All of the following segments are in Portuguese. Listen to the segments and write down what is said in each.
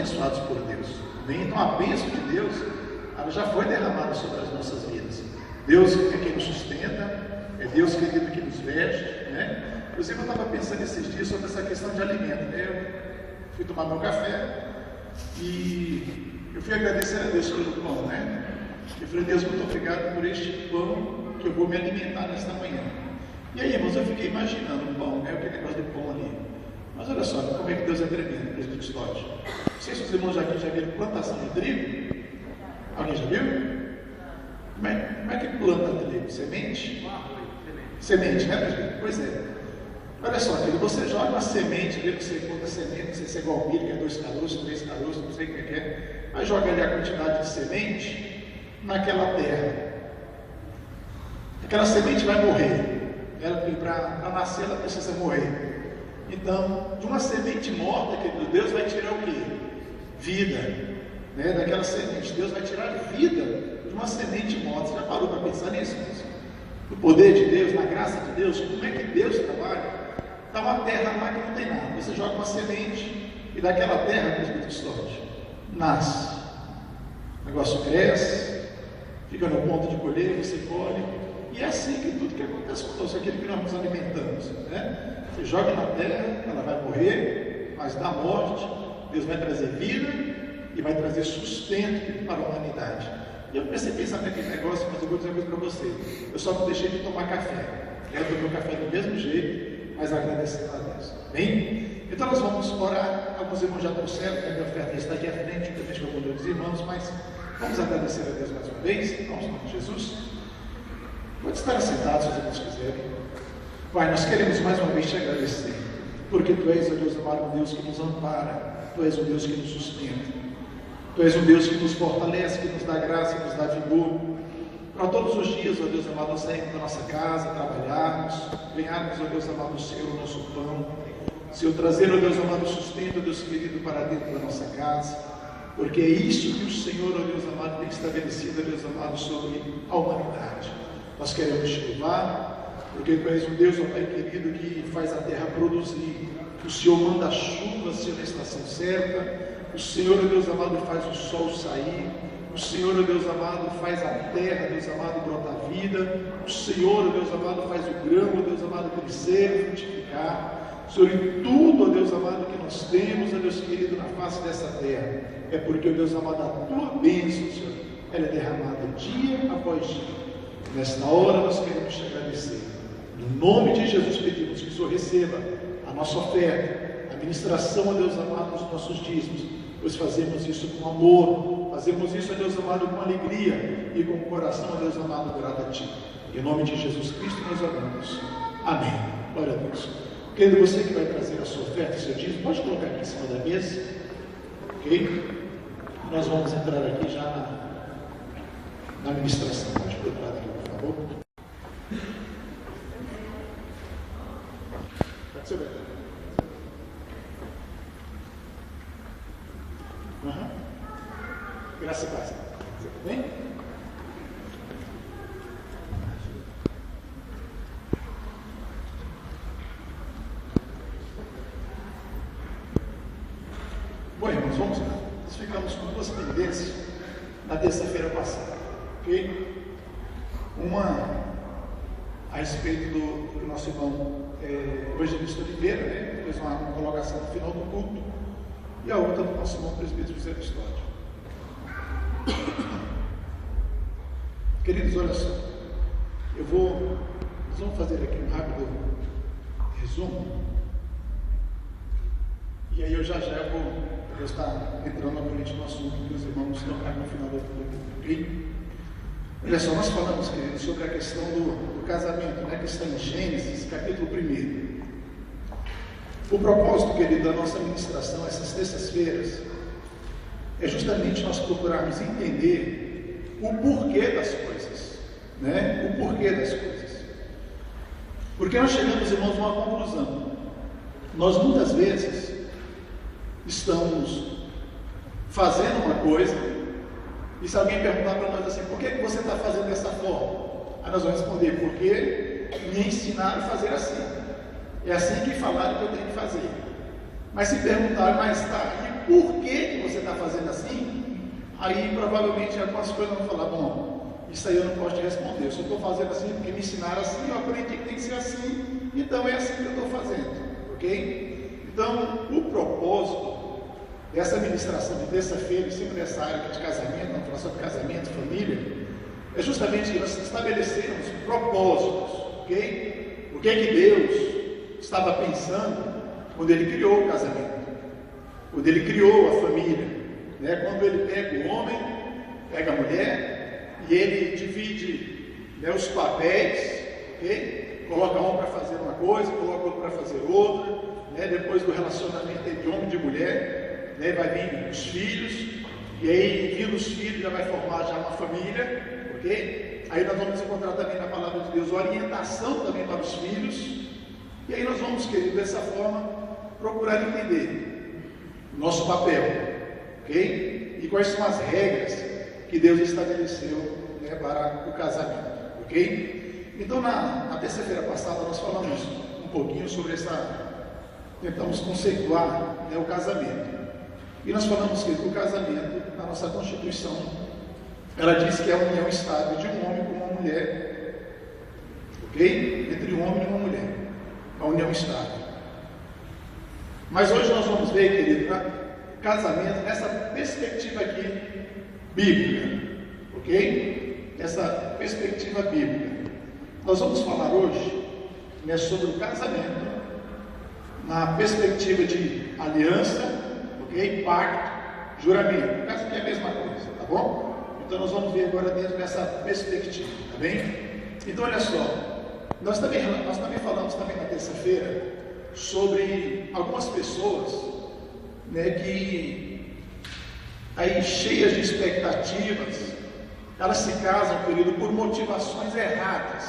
abençoados por Deus. Amém? Então a bênção de Deus, ela já foi derramada sobre as nossas vidas. Deus é quem nos sustenta, é Deus, querido, que nos veste, né? Inclusive eu estava pensando esses dias sobre essa questão de alimento, né? Eu fui tomar meu café e eu fui agradecer a Deus pelo pão, né? Eu falei, Deus, muito obrigado por este pão que eu vou me alimentar nesta manhã. E aí, irmãos, eu fiquei imaginando o pão, né? Aquele negócio do pão ali. Mas olha só, como é que Deus é tremendo, presbítero Stott. Não sei se os irmãos aqui já viram plantação de trigo. Alguém já viu? Como é que planta trigo? Semente? Semente, né, presbítero? Pois é. Olha só, filho, você joga uma semente, vê que você conta semente, não sei se é igual milho, que é 2 caroços, 3 caroços, não sei o que é. Mas joga ali a quantidade de semente naquela terra. Aquela semente vai morrer. Para nascer, ela precisa morrer. Então, de uma semente morta, querido, Deus vai tirar o quê? Vida, né? Daquela semente. Deus vai tirar vida de uma semente morta. Você já parou para pensar nisso? No poder de Deus, na graça de Deus, como é que Deus trabalha? Está uma terra lá que não tem nada. Você joga uma semente e daquela terra, presbítero Stott, nasce. O negócio cresce, fica no ponto de colher, você colhe. E é assim que tudo que acontece conosco, aquilo que nós nos alimentamos, né? Você joga na terra, ela vai morrer, mas da morte, Deus vai trazer vida e vai trazer sustento para a humanidade. E eu comecei a pensar naquele negócio, mas eu vou dizer uma coisa para você. Eu só não deixei de tomar café. Eu tomei o café do mesmo jeito, mas agradecendo a Deus. Bem? Então nós vamos orar. Alguns irmãos já trouxeram, a minha oferta está aqui à frente, juntamente com a mulher dos irmãos, mas vamos agradecer a Deus mais uma vez, em nome de Jesus. Pode estar assentado, se os irmãos quiserem. Pai, nós queremos mais uma vez te agradecer, porque Tu és, ó Deus amado, um Deus que nos ampara, Tu és um Deus que nos sustenta, Tu és um Deus que nos fortalece, que nos dá graça, que nos dá vigor, para todos os dias, ó Deus amado, nós sairmos da nossa casa, trabalharmos, ganharmos, ó Deus amado, o Senhor, o nosso pão, Senhor, trazer, ó Deus amado, o sustento, ó Deus querido, para dentro da nossa casa, porque é isso que o Senhor, ó Deus amado, tem estabelecido, ó Deus amado, sobre a humanidade. Nós queremos te louvar, porque Tu és um Deus, ó Pai querido, que faz a terra produzir. O Senhor manda a chuva, Senhor, na estação certa. O Senhor, ó Deus amado, faz o sol sair. O Senhor, ó Deus amado, faz a terra, Deus amado, brotar vida. O Senhor, ó Deus amado, faz o grão, ó Deus amado, crescer, frutificar. Senhor, em tudo, ó Deus amado, que nós temos, ó Deus querido, na face dessa terra, é porque, ó Deus amado, a Tua bênção, Senhor, ela é derramada dia após dia. Nesta hora nós queremos te agradecer. No nome de Jesus pedimos que o Senhor receba a nossa oferta, a ministração, a Deus amado, dos nossos dízimos, pois fazemos isso com amor, fazemos isso, a Deus amado, com alegria e com o coração, a Deus amado, grato a Ti. Em nome de Jesus Cristo nós oramos. Amém. Glória a Deus. Querido, você que vai trazer a sua oferta, o seu dízimo, pode colocar aqui em cima da mesa, ok? Nós vamos entrar aqui já na ministração. Pode colocar aqui, por favor. Pode ser bem. Graça e paz. Tudo bem? Bom, irmãos, vamos lá. Nós ficamos com duas pendências na terça-feira passada, ok? Uma a respeito do nosso irmão Evangelista Oliveira, né? Fez uma colocação no final do culto, e a outra do nosso irmão presbítero José Custódio. Queridos, olha só, nós vamos fazer aqui um rápido resumo, e aí eu já vou estar entrando novamente no assunto que os irmãos estão no final do culto, ok? Olha só, nós falamos, queridos, sobre a questão do casamento, né, que está em Gênesis, capítulo 1. O propósito, querido, da nossa ministração, essas terças-feiras, é justamente nós procurarmos entender o porquê das coisas, né? O porquê das coisas. Porque nós chegamos, irmãos, a uma conclusão. Nós muitas vezes estamos fazendo uma coisa, e se alguém perguntar para nós assim, por que você está fazendo dessa forma? Aí nós vamos responder, porque me ensinaram a fazer assim. É assim que falaram que eu tenho que fazer. Mas se perguntar, mas tá, e por que você está fazendo assim? Aí provavelmente algumas coisas vão falar, bom, isso aí eu não posso te responder, eu só estou fazendo assim porque me ensinaram assim, eu aprendi que tem que ser assim, então é assim que eu estou fazendo, ok? Então, o propósito dessa ministração de terça-feira, sempre nessa área de casamento, vamos falar sobre casamento, família, é justamente que nós estabelecemos propósitos, ok? O que é que Deus estava pensando quando Ele criou o casamento, quando Ele criou a família, né? Quando Ele pega o homem, pega a mulher e Ele divide, né, os papéis, ok? Coloca um para fazer uma coisa, coloca outro para fazer outra, né? Depois do relacionamento entre homem e mulher, né, vai vir os filhos, e aí vindo os filhos já vai formar já uma família, ok? Aí nós vamos encontrar também na palavra de Deus orientação também para os filhos, e aí nós vamos, querido, dessa forma, procurar entender nosso papel, ok? E quais são as regras que Deus estabeleceu, né, para o casamento, ok? Então na terça-feira passada nós falamos um pouquinho sobre tentamos conceituar, né, o casamento. E nós falamos que o casamento, na nossa Constituição, ela diz que é a união estável de um homem com uma mulher, ok? Entre um homem e uma mulher, a união estável. Mas hoje nós vamos ver, querido, casamento nessa perspectiva aqui bíblica, ok? Essa perspectiva bíblica. Nós vamos falar hoje, né, sobre o casamento na perspectiva de aliança, ok? Pacto, juramento. Caso que é a mesma coisa, tá bom? Então nós vamos ver agora dentro dessa perspectiva, tá bem? Então olha só, nós também falamos também na terça-feira sobre algumas pessoas, né, que aí cheias de expectativas, elas se casam, querido, por motivações erradas,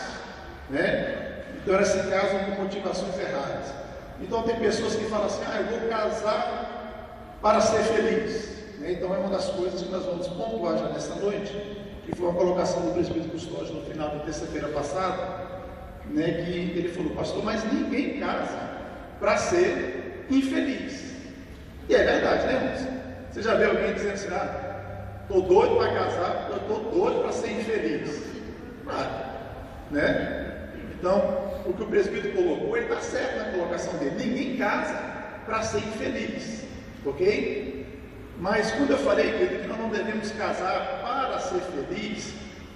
né? Então elas se casam por motivações erradas. Então tem pessoas que falam assim, eu vou casar para ser feliz, né? Então é uma das coisas que nós vamos pontuar já nesta noite, que foi uma colocação do presbítero Custódio no final da terça-feira passada, né, que ele falou, pastor, mas ninguém casa para ser infeliz. E é verdade, né, irmãos? Você já viu alguém dizendo assim, estou doido para casar, eu estou doido para ser infeliz? Claro, né? Então, o que o presbítero colocou, ele está certo na colocação dele. Ninguém casa para ser infeliz, ok? Mas quando eu falei que nós não devemos casar para ser feliz,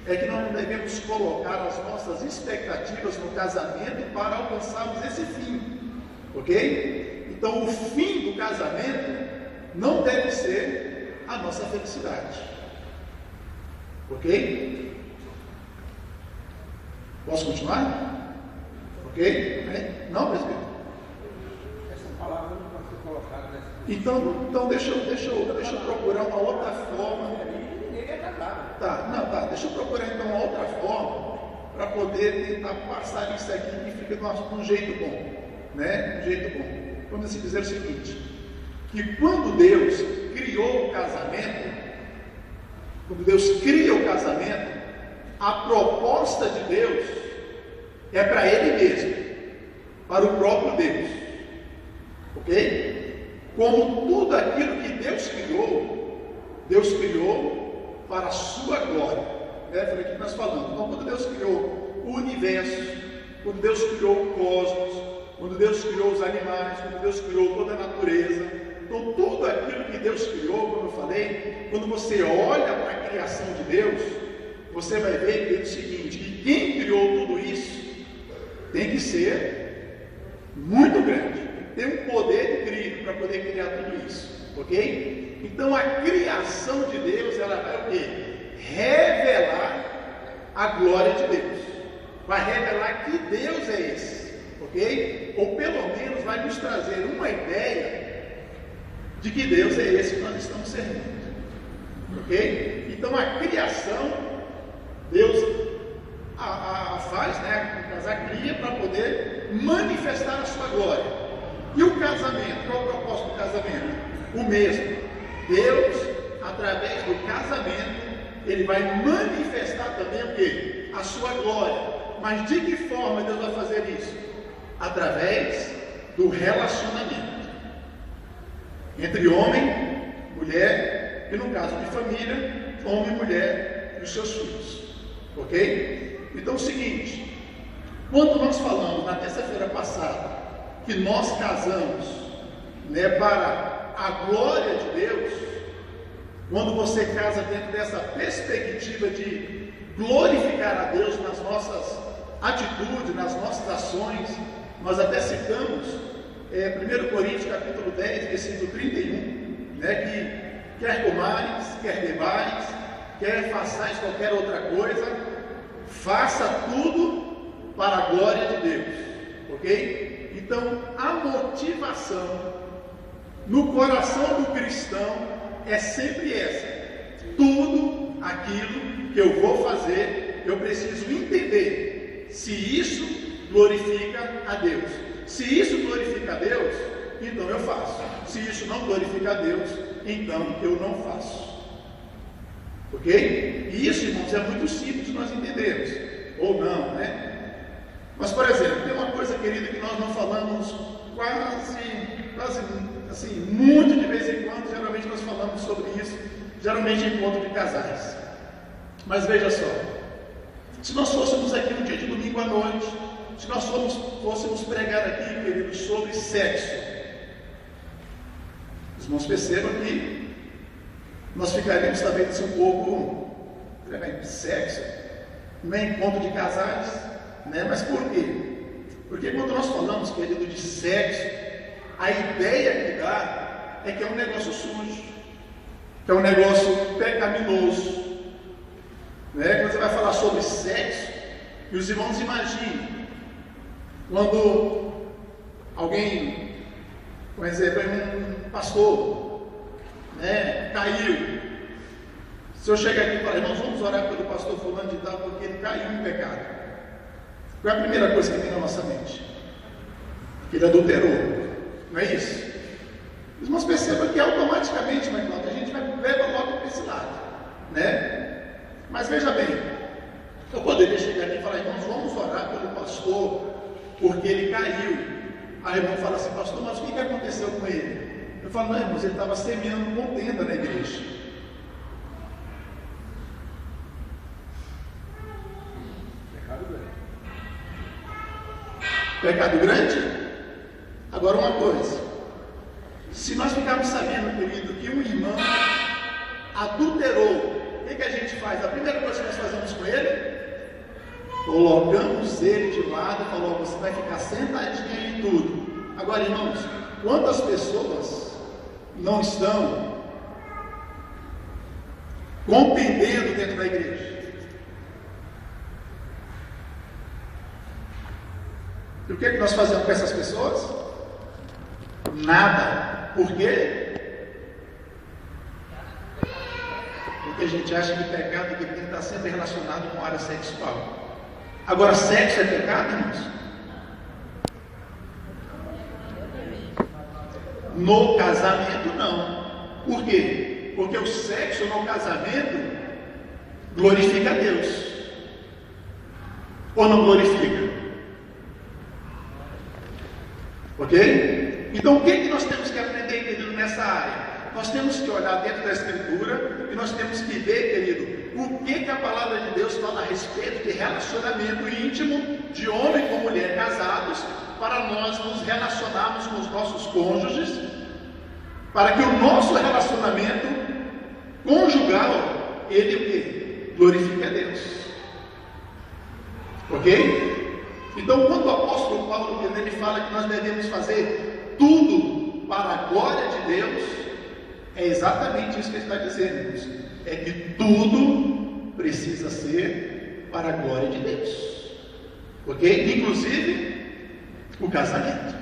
é que nós não devemos colocar as nossas expectativas no casamento para alcançarmos esse fim, ok? Então o fim do casamento não deve ser a nossa felicidade, ok? Posso continuar? Ok? Não, presbítero? Essa palavra não pode ser colocada nessa. Então deixa eu procurar uma outra forma. Deixa eu procurar então uma outra forma para poder tentar passar isso aqui que fica de um jeito bom, né? Um jeito bom. Vamos assim dizer o seguinte, que quando Deus criou o casamento, a proposta de Deus é para Ele mesmo, para o próprio Deus, ok? Como tudo aquilo que Deus criou para a sua glória, né? Foi aqui que nós falamos. Então, quando Deus criou o universo, quando Deus criou o cosmos, quando Deus criou os animais, quando Deus criou toda a natureza, então tudo aquilo que Deus criou, como eu falei, quando você olha para a criação de Deus, você vai ver que é o seguinte, que quem criou tudo isso tem que ser muito grande, tem um poder incrível para poder criar tudo isso, ok? Então a criação de Deus, ela vai o quê? Revelar a glória de Deus, vai revelar que Deus é esse, ok? Ou pelo menos vai nos trazer uma ideia de que Deus é esse que nós estamos servindo, ok? Então a criação, Deus a faz, né? O casar cria para poder manifestar a sua glória. E o casamento, qual é o propósito do casamento? O mesmo. Deus, através do casamento, Ele vai manifestar também o quê? A sua glória. Mas de que forma Deus vai fazer isso? Através do relacionamento entre homem, mulher e no caso de família, homem e mulher e os seus filhos. Ok? Então é o seguinte, quando nós falamos na terça-feira passada que nós casamos, né, para a glória de Deus, quando você casa dentro dessa perspectiva de glorificar a Deus nas nossas atitudes, nas nossas ações, nós até citamos 1 Coríntios capítulo 10, versículo 31, né, que quer comais, quer bebais, quer façais qualquer outra coisa, faça tudo para a glória de Deus, ok? Então, a motivação no coração do cristão é sempre essa: tudo aquilo que eu vou fazer, eu preciso entender se isso glorifica a Deus. Se isso glorifica a Deus, então eu faço. Se isso não glorifica a Deus, então eu não faço. Ok? E isso, irmãos, é muito simples de nós entendermos, ou não, né? Mas, por exemplo, tem uma coisa, querida, que nós não falamos quase assim, muito de vez em quando. Geralmente nós falamos sobre isso, geralmente em encontro de casais. Mas veja só, se nós fôssemos aqui no dia de domingo à noite, se nós fôssemos pregar aqui, queridos, sobre sexo, os irmãos percebam que nós ficaríamos talvez um pouco, sexo, não é encontro de casais, né? Mas por quê? Porque quando nós falamos, querido, de sexo, a ideia que dá é que é um negócio sujo, que é um negócio pecaminoso, né? Quando você vai falar sobre sexo, e os irmãos imaginem, quando alguém, por exemplo, um pastor, né, caiu, se eu chegar aqui e falar, irmãos, vamos orar pelo pastor fulano de tal, porque ele caiu em pecado, qual é a primeira coisa que vem na nossa mente? Que ele adulterou, não é isso? Os irmãos percebam que automaticamente, mas a gente leva logo para esse lado, né? Mas veja bem, eu poderia chegar aqui e falar, irmãos, vamos orar pelo pastor, porque ele caiu. Aí o irmão fala assim, pastor, mas o que aconteceu com ele? Eu falo, não, irmãos, ele estava semeando contenda na igreja. Pecado grande? Agora uma coisa, se nós ficarmos sabendo, querido, que um irmão adulterou, o que a gente faz? A primeira coisa que nós fazemos com ele, colocamos ele de lado e falou, você vai ficar sentadinho aí em tudo. Agora, irmãos, quantas pessoas não estão compreendendo dentro da igreja? E o que nós fazemos com essas pessoas? Nada. Por quê? Porque a gente acha que pecado que tem que estar sempre relacionado com a área sexual. Agora, sexo é pecado, irmãos? No casamento, não. Por quê? Porque o sexo no casamento glorifica a Deus. Ou não glorifica? Ok? Então, o que nós temos que aprender, querido, nessa área? Nós temos que olhar dentro da Escritura e nós temos que ver, querido, o que a palavra de Deus fala a respeito de relacionamento íntimo de homem com mulher casados, para nós nos relacionarmos com os nossos cônjuges, para que o nosso relacionamento conjugal, ele o quê? Glorifique a Deus. Ok? Então, quando o apóstolo Paulo, ele fala que nós devemos fazer tudo para a glória de Deus, é exatamente isso que ele está dizendo, irmãos. É que tudo precisa ser para a glória de Deus. Ok? Inclusive o casamento.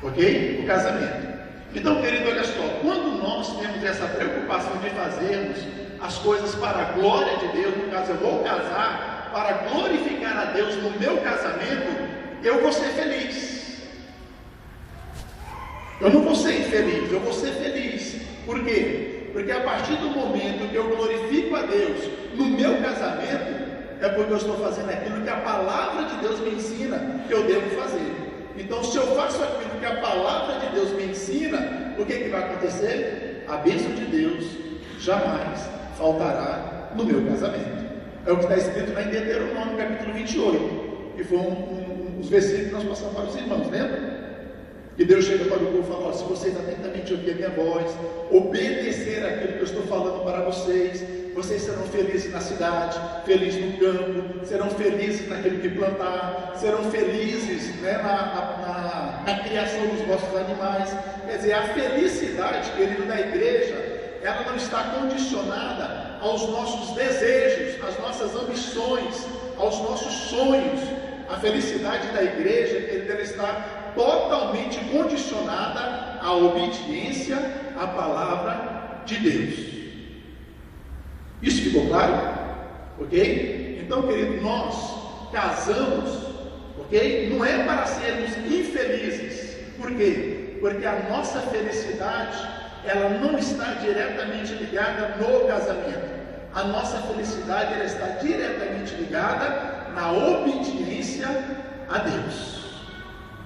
Ok? O casamento. Então, querido, olha só, quando nós temos essa preocupação de fazermos as coisas para a glória de Deus, no caso, eu vou casar para glorificar a Deus no meu casamento, eu vou ser feliz. Eu não vou ser infeliz, eu vou ser feliz. Por quê? Porque a partir do momento que eu glorifico a Deus no meu casamento, é porque eu estou fazendo aquilo que a palavra de Deus me ensina que eu devo fazer. Então, se eu faço aquilo que a palavra de Deus me ensina, o que vai acontecer? A bênção de Deus jamais faltará no meu casamento. É o que está escrito lá em Deuteronômio, capítulo 28, que foi um dos versículos que nós passamos para os irmãos, lembra? E Deus chega para o povo e fala: se vocês atentamente ouvirem a minha voz, obedecer aquilo que eu estou falando para vocês, vocês serão felizes na cidade, felizes no campo, serão felizes naquilo que plantar, serão felizes, né, na criação dos vossos animais. Quer dizer, a felicidade, querido, da igreja, ela não está condicionada aos nossos desejos, às nossas ambições, aos nossos sonhos. A felicidade da igreja, querido, ela está totalmente condicionada à obediência à palavra de Deus. Isso ficou claro? Ok? Então, querido, nós casamos, ok? Não é para sermos infelizes. Por quê? Porque a nossa felicidade, ela não está diretamente ligada no casamento. A nossa felicidade, ela está diretamente ligada na obediência a Deus.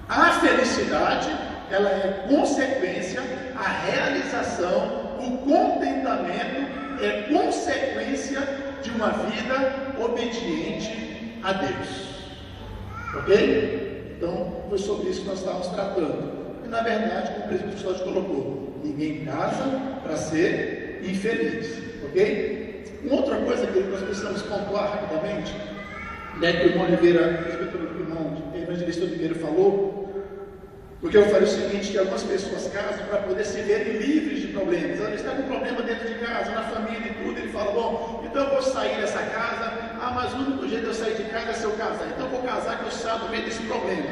A felicidade, ela é consequência, a realização, o contentamento é consequência de uma vida obediente a Deus. Ok? Então, foi sobre isso que nós estávamos tratando. E na verdade, como o presbítero Custódio colocou, ninguém casa para ser infeliz. Ok? Uma outra coisa que nós precisamos pontuar rapidamente, né, que o irmão Oliveira, o irmão evangelista Oliveira falou, porque eu falei o seguinte, que algumas pessoas casam para poder se verem livres de problemas. Ele está com um problema dentro de casa, na família e tudo, ele fala: bom, então eu vou sair dessa casa, mas o único jeito de eu sair de casa é se eu casar, então eu vou casar que eu saio do meio desse problema,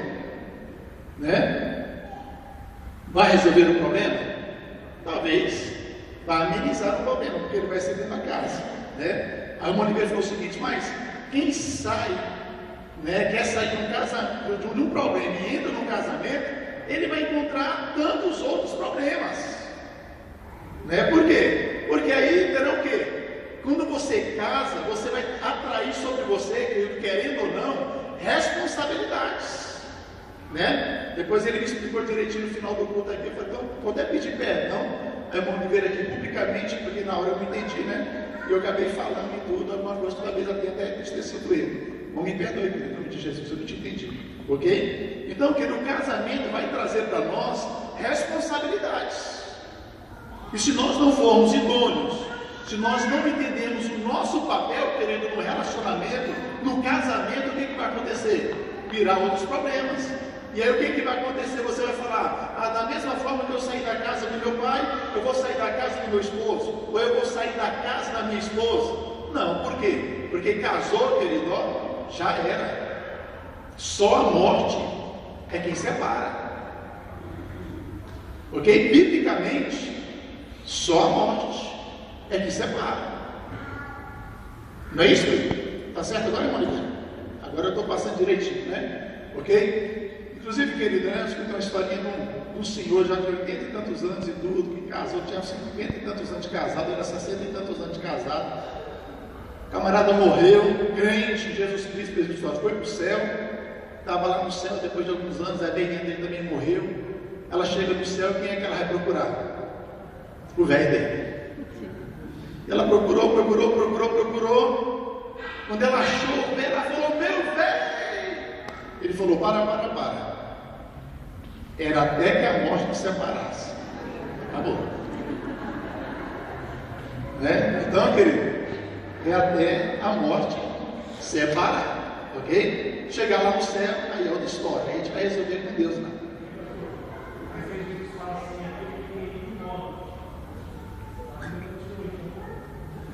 né? Vai resolver o problema? Talvez vai amenizar o problema, porque ele vai ser dentro da casa, né? Aí o irmão Oliveira falou o seguinte: mas quem sai, né, quer sair de um problema e entra num casamento, ele vai encontrar tantos outros problemas, né? Por quê? Porque aí terá o quê? Quando você casa, você vai atrair sobre você, querendo ou não, responsabilidades, né? Depois ele me explicou direitinho no final do culto aqui. Eu falei: então, vou até pedir perdão, é bom me ver aqui publicamente, porque na hora eu não entendi, né? E eu acabei falando e tudo, alguma coisa, talvez até entristecido ele. Não me perdoe, em nome de Jesus, eu não te entendi. Ok? Então, que no casamento vai trazer para nós responsabilidades. E se nós não formos idôneos, se nós não entendemos o nosso papel, querido, no relacionamento, no casamento, o que vai acontecer? Virá outros problemas. E aí o que vai acontecer? Você vai falar: da mesma forma que eu saí da casa do meu pai, eu vou sair da casa do meu esposo, ou eu vou sair da casa da minha esposa. Não, por quê? Porque casou, querido, ó, já era. Só a morte é quem separa. Ok? Biblicamente, só a morte é quem separa. Não é isso? Está certo agora, irmão? Agora eu estou passando direitinho, né? Ok? Inclusive, querido, né, eu escutei uma historinha de um senhor já de 80 e tantos anos e tudo, que casou, tinha 50 e tantos anos de casado, era 60 e tantos anos de casado. O camarada morreu, crente em Jesus Cristo, foi para o céu, estava lá no céu depois de alguns anos, a velhinha dele também morreu. Ela chega no céu, quem é que ela vai procurar? O velho dele. Ela procurou. Quando ela achou o velho, ela falou: meu velho! Ele falou: para. Era até que a morte nos separasse. Acabou. Né? Então, querido, é até a morte separar. Ok? Chegar lá no céu, aí é outra história. Aí a gente vai resolver com Deus, não.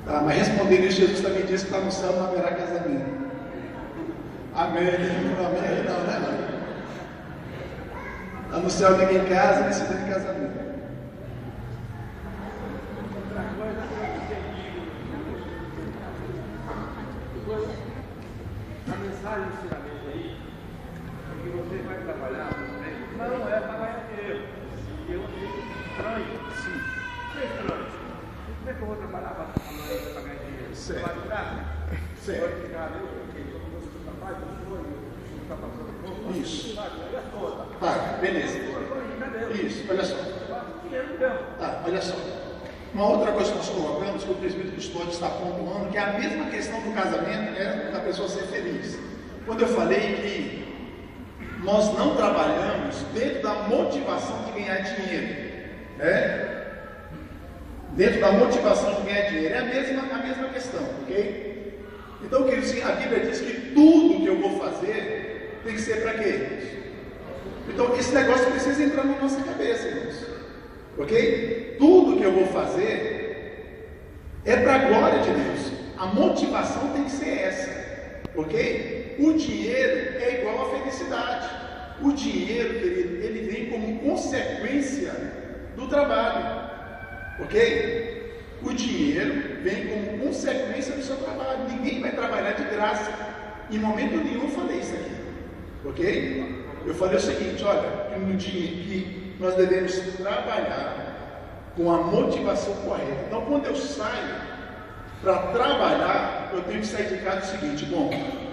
Tá, mas respondendo isso, Jesus também disse que está no céu não haverá casamento. Amém. Amém. Não, né? Está no céu ninguém casa, nem se tem casamento. A mensagem do ensinamento aí é que você vai trabalhar, não é trabalhar dinheiro. E eu achei estranho. Sim. É estranho. Como é que eu vou trabalhar para pagar dinheiro? Certo. Vai tirar? Certo. Vai ficar ali, porque todo mundo está capaz, não está passando pouco. Isso. Olha toda. Tá, beleza. Isso, olha só. Tá, olha só. Uma outra coisa que nós colocamos, que o presbítero Custódio está pontuando, que é a mesma questão do casamento, né, da pessoa ser feliz. Quando eu falei que nós não trabalhamos dentro da motivação de ganhar dinheiro, né? Dentro da motivação de ganhar dinheiro, é a mesma questão, ok? Então, queridos, a Bíblia diz que tudo que eu vou fazer tem que ser para quê? Então, esse negócio precisa entrar na nossa cabeça, irmãos, ok? Tudo que eu vou fazer é para a glória de Deus. A motivação tem que ser essa, ok? O dinheiro é igual à felicidade. O dinheiro, querido, ele vem como consequência do trabalho. Ok? O dinheiro vem como consequência do seu trabalho. Ninguém vai trabalhar de graça. Em momento nenhum eu falei isso aqui. Ok? Eu falei o seguinte: olha, que nós devemos trabalhar com a motivação correta. Então, quando eu saio para trabalhar, eu tenho que sair de casa o seguinte: bom,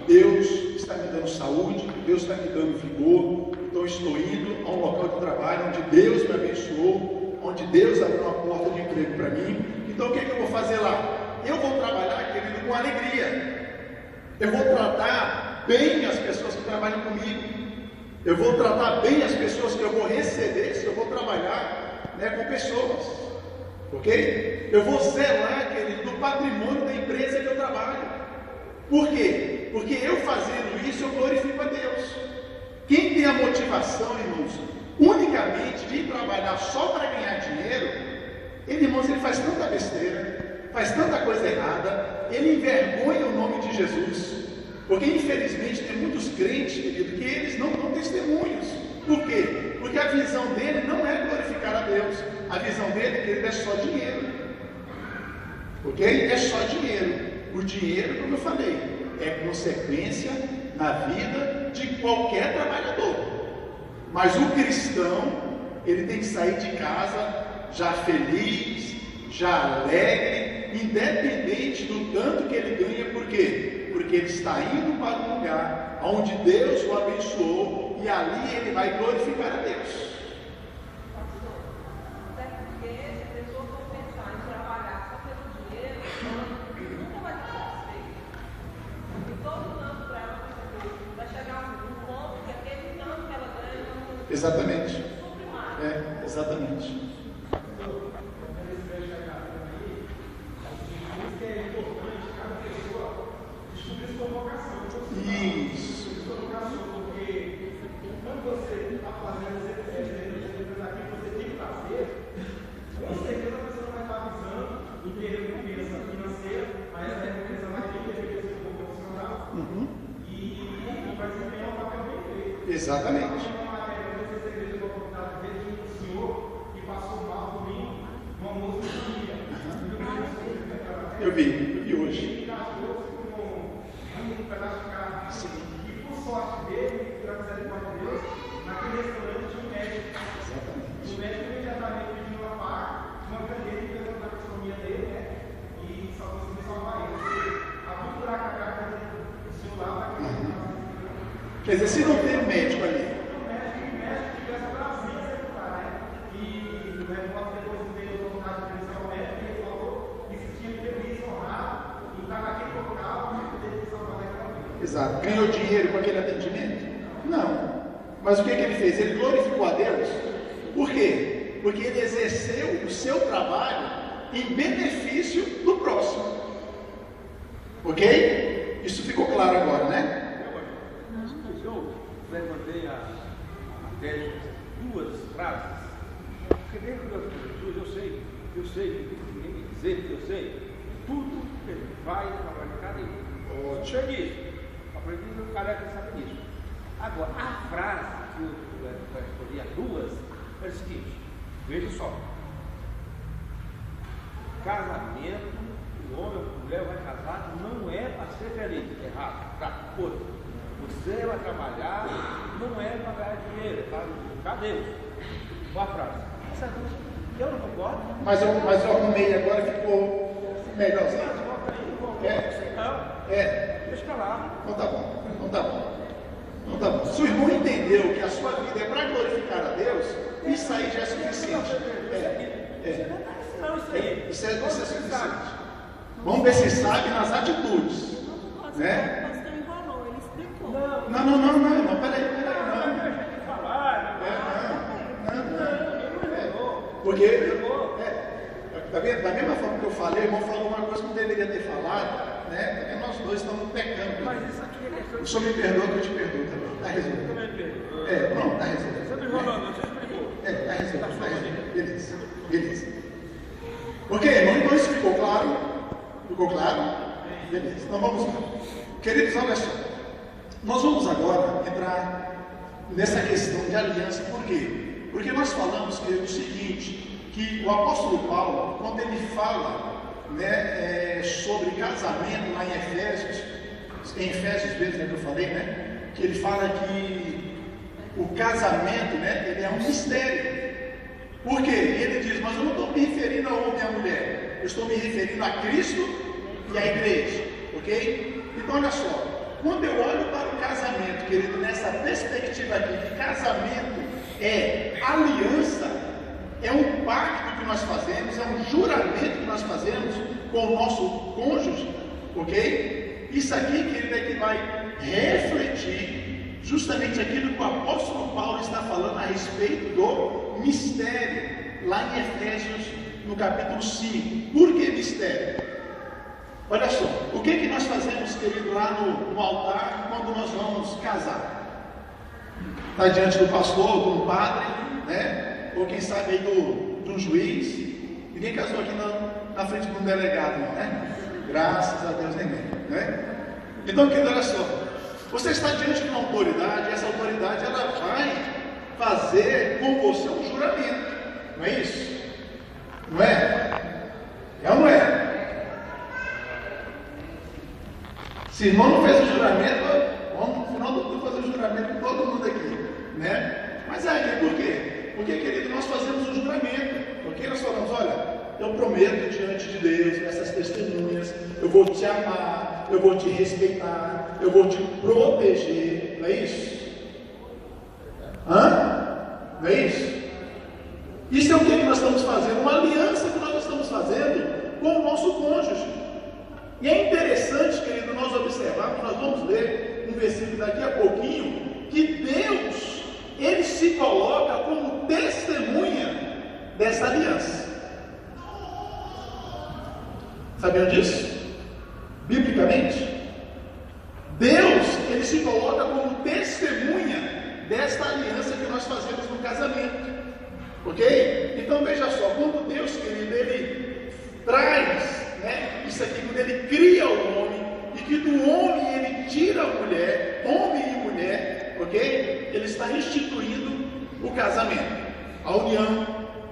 Deus está me dando saúde, Deus está me dando vigor, então eu estou indo a um local de trabalho onde Deus me abençoou, onde Deus abriu uma porta de emprego para mim. Então o que é que eu vou fazer lá? Eu vou trabalhar, querido, com alegria. Eu vou tratar bem as pessoas que trabalham comigo. Eu vou tratar bem as pessoas que eu vou receber se eu vou trabalhar, né, com pessoas. Ok? Eu vou zelar, querido, do patrimônio da empresa que eu trabalho. Por quê? Porque eu fazendo isso, eu glorifico a Deus. Quem tem a motivação, irmãos, unicamente de ir trabalhar só para ganhar dinheiro, ele faz tanta besteira, faz tanta coisa errada, ele envergonha o nome de Jesus, porque infelizmente tem muitos crentes, querido, que eles não dão testemunhos. Por quê? Porque a visão dele não é glorificar a Deus, a visão dele, querido, é só dinheiro, ok? É só dinheiro. O dinheiro, como eu falei, é consequência na vida de qualquer trabalhador. Mas o cristão, ele tem que sair de casa já feliz, já alegre, independente do tanto que ele ganha. Por quê? Porque ele está indo para um lugar onde Deus o abençoou e ali ele vai glorificar a Deus. Até porque se a pessoa for pensar em trabalhar só pelo dinheiro, nunca vai estar satisfeita. E todo tanto para ela vai chegar um ponto que aquele tanto que ela ganha não. Exatamente. Exatamente. Isso. Porque quando você está fazendo as aqui que você tem que fazer, com certeza você não vai estar visando em ter recompensa financeira, mas a recompensa vai ter recompensa profissional e vai desempenhar um papel bem feito. Exatamente. Eu vi hoje. Sim. E por sorte dele, pela misericórdia de Deus, naquele restaurante tinha um médico. Exatamente. O médico imediatamente pediu uma faca, uma caneta e pegou a economia dele, né? E só conseguiu salvar ele. Abriu um buraco na cara do celular para que ele. Quer dizer, se não tem um médico ali. O médico tivesse para assim executar, né? E o repórter depois veio o caso de policial médico e ele falou que se tinha feliz, honrado, e está naquele local e poderia ter salvado aquela vida. Exato. Ganhou dinheiro com aquele atendimento? Não. Mas o que ele fez? Ele glorificou a Deus. Por quê? Porque ele exerceu o seu trabalho em benefício do próximo. Ok? Isso ficou claro agora, né? Eu levantei a tese duas frases, porque dentro das pessoas eu sei, ninguém me dizer que eu sei, tudo que ele vai praticar ele. Eu sei disso, aprendi no careca sabe disso. Agora, a frase que eu escolhi, as duas, é o seguinte: veja só, casamento, o homem ou a mulher vai casar, não é para ser feliz, é errado, tá? Outra. Você vai trabalhar, não é para ganhar dinheiro, é para buscar Deus. Boa frase. Essa eu não concordo. Mas eu arrumei agora, ficou melhorzinho. Deixa pra lá. Não tá bom. Se o irmão entendeu que a sua vida é para glorificar a Deus, isso aí já é suficiente. Não, isso aí. Isso é suficiente. Vamos ver se sabe nas atitudes. Né? O pastor enrolou, ele explicou. Não, peraí, Deixa de falar. Porque, tá vendo? Da mesma forma que eu falei, o irmão falou uma coisa que não deveria ter falado, né? Porque nós dois estamos pecando. Mas isso aqui é questão de... O senhor me perdoa que eu te perdoo também. Tá resolvido. Também perdoa. Tá resolvido. Você está enrolando, você explicou. Tá resolvido. Beleza. Ok, irmão, então isso ficou claro? Ficou claro? Beleza, então vamos lá. Queridos, olha só. Nós vamos agora entrar nessa questão de aliança. Por quê? Porque nós falamos o seguinte, que o apóstolo Paulo, quando ele fala, né, sobre casamento lá em Efésios mesmo, né, que eu falei, né, que ele fala que o casamento, né, ele é um mistério. Por quê? Ele diz, mas eu não estou me referindo ao homem e à mulher, eu estou me referindo a Cristo e à igreja, ok? Então olha só, quando eu olho para o casamento, querido, nessa perspectiva aqui, que casamento é aliança, é um pacto que nós fazemos, é um juramento que nós fazemos com o nosso cônjuge, ok? Isso aqui, querido, é que vai refletir justamente aquilo que o apóstolo Paulo está falando a respeito do mistério, lá em Efésios, no capítulo 5. Por que mistério? Olha só, o que nós fazemos, querido, lá no altar, quando nós vamos casar? Está diante do pastor, do padre, né? Ou quem sabe aí de um juiz. Ninguém casou aqui na frente de um delegado, não, né? Graças a Deus, ninguém, né? Então, querido, olha só, você está diante de uma autoridade, e essa autoridade ela vai fazer com você um juramento, não é isso? Não é? É ou não é? Se o irmão não fez o juramento, vamos no final do tudo fazer o juramento com todo mundo aqui, né? Mas aí, por quê? Porque, querido, nós fazemos um juramento, porque nós falamos, olha, eu prometo diante de Deus, nessas testemunhas, eu vou te amar, eu vou te respeitar, eu vou te proteger, não é isso? Não é isso? Isso é o que nós estamos fazendo, uma aliança que nós estamos fazendo com o nosso cônjuge. E é interessante, querido, nós observarmos, nós vamos ler um versículo daqui a pouquinho, que Deus, Ele se coloca como testemunha dessa aliança. Sabiam disso? Biblicamente, Deus, Ele se coloca como testemunha desta aliança que nós fazemos no casamento. Ok? Então veja só, quando Deus, querido, Ele traz, né, isso aqui, quando Ele cria o homem, e que do homem Ele tira a mulher, homem e mulher, ok? Ele está instituindo o casamento, a união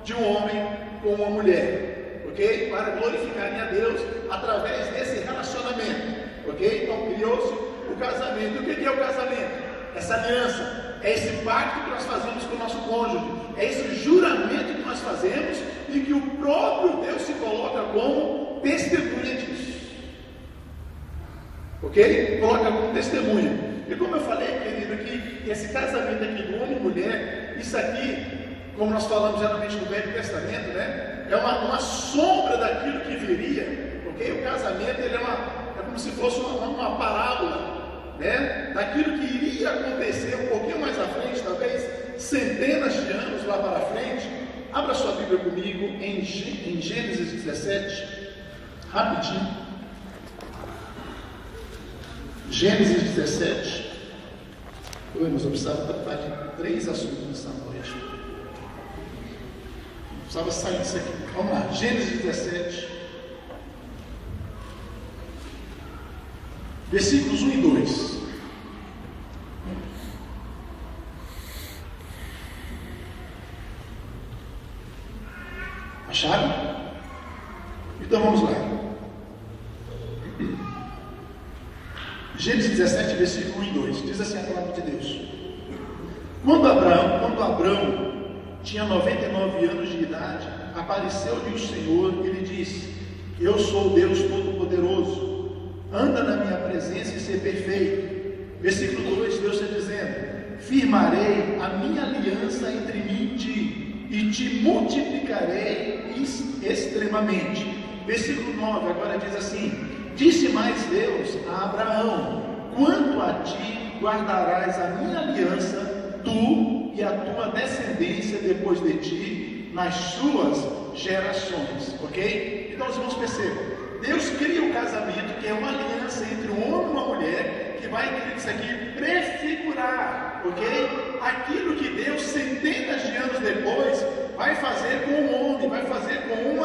de um homem com uma mulher, ok? Para glorificarem a Deus através desse relacionamento, ok? Então criou-se o casamento. E o que é o casamento? Essa aliança, é esse pacto que nós fazemos com o nosso cônjuge, é esse juramento que nós fazemos e que o próprio Deus se coloca como testemunha disso. Ok? Coloca como testemunha. E como eu falei, querido, que esse casamento aqui do homem e mulher, isso aqui, como nós falamos geralmente no Velho Testamento, né? É uma sombra daquilo que viria. Ok? O casamento ele é como se fosse uma parábola, né? Daquilo que iria acontecer um pouquinho mais à frente, talvez centenas de anos lá para frente. Abra sua Bíblia comigo em Gênesis 17, rapidinho. Gênesis 17. Mas eu precisava tratar de 3 assuntos nessa noite. Eu precisava sair disso aqui. Vamos lá, Gênesis 17, versículos 1 e 2. Acharam? Então vamos lá. Gênesis 17, versículo 1 e 2. Diz assim a palavra de Deus: Quando Abrão tinha 99 anos de idade, apareceu-lhe o Senhor e lhe disse: Eu sou o Deus Todo-Poderoso, anda na minha presença e ser perfeito. Versículo 2, Deus está dizendo: Firmarei a minha aliança entre mim e ti, e te multiplicarei extremamente. Versículo 9 agora diz assim: disse mais Deus a Abraão: quanto a ti guardarás a minha aliança, tu e a tua descendência depois de ti, nas suas gerações. Ok? Então os irmãos percebam, Deus cria o casamento, que é uma aliança entre um homem e uma mulher, que vai, isso aqui, prefigurar, ok? Aquilo que Deus, centenas de anos depois, vai fazer com o homem, vai fazer com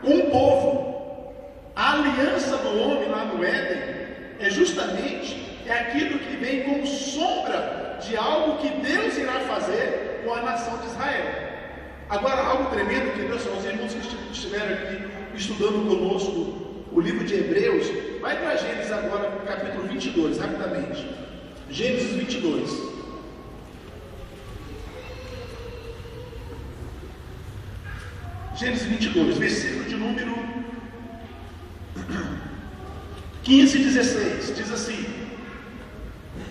um povo. A aliança do homem lá no Éden é justamente aquilo que vem como sombra de algo que Deus irá fazer com a nação de Israel. Agora, algo tremendo que Deus, os irmãos que estiveram aqui estudando conosco o livro de Hebreus, vai para Gênesis agora, capítulo 22, rapidamente. Gênesis 22. Gênesis 22, versículo de número 15 e 16, diz assim: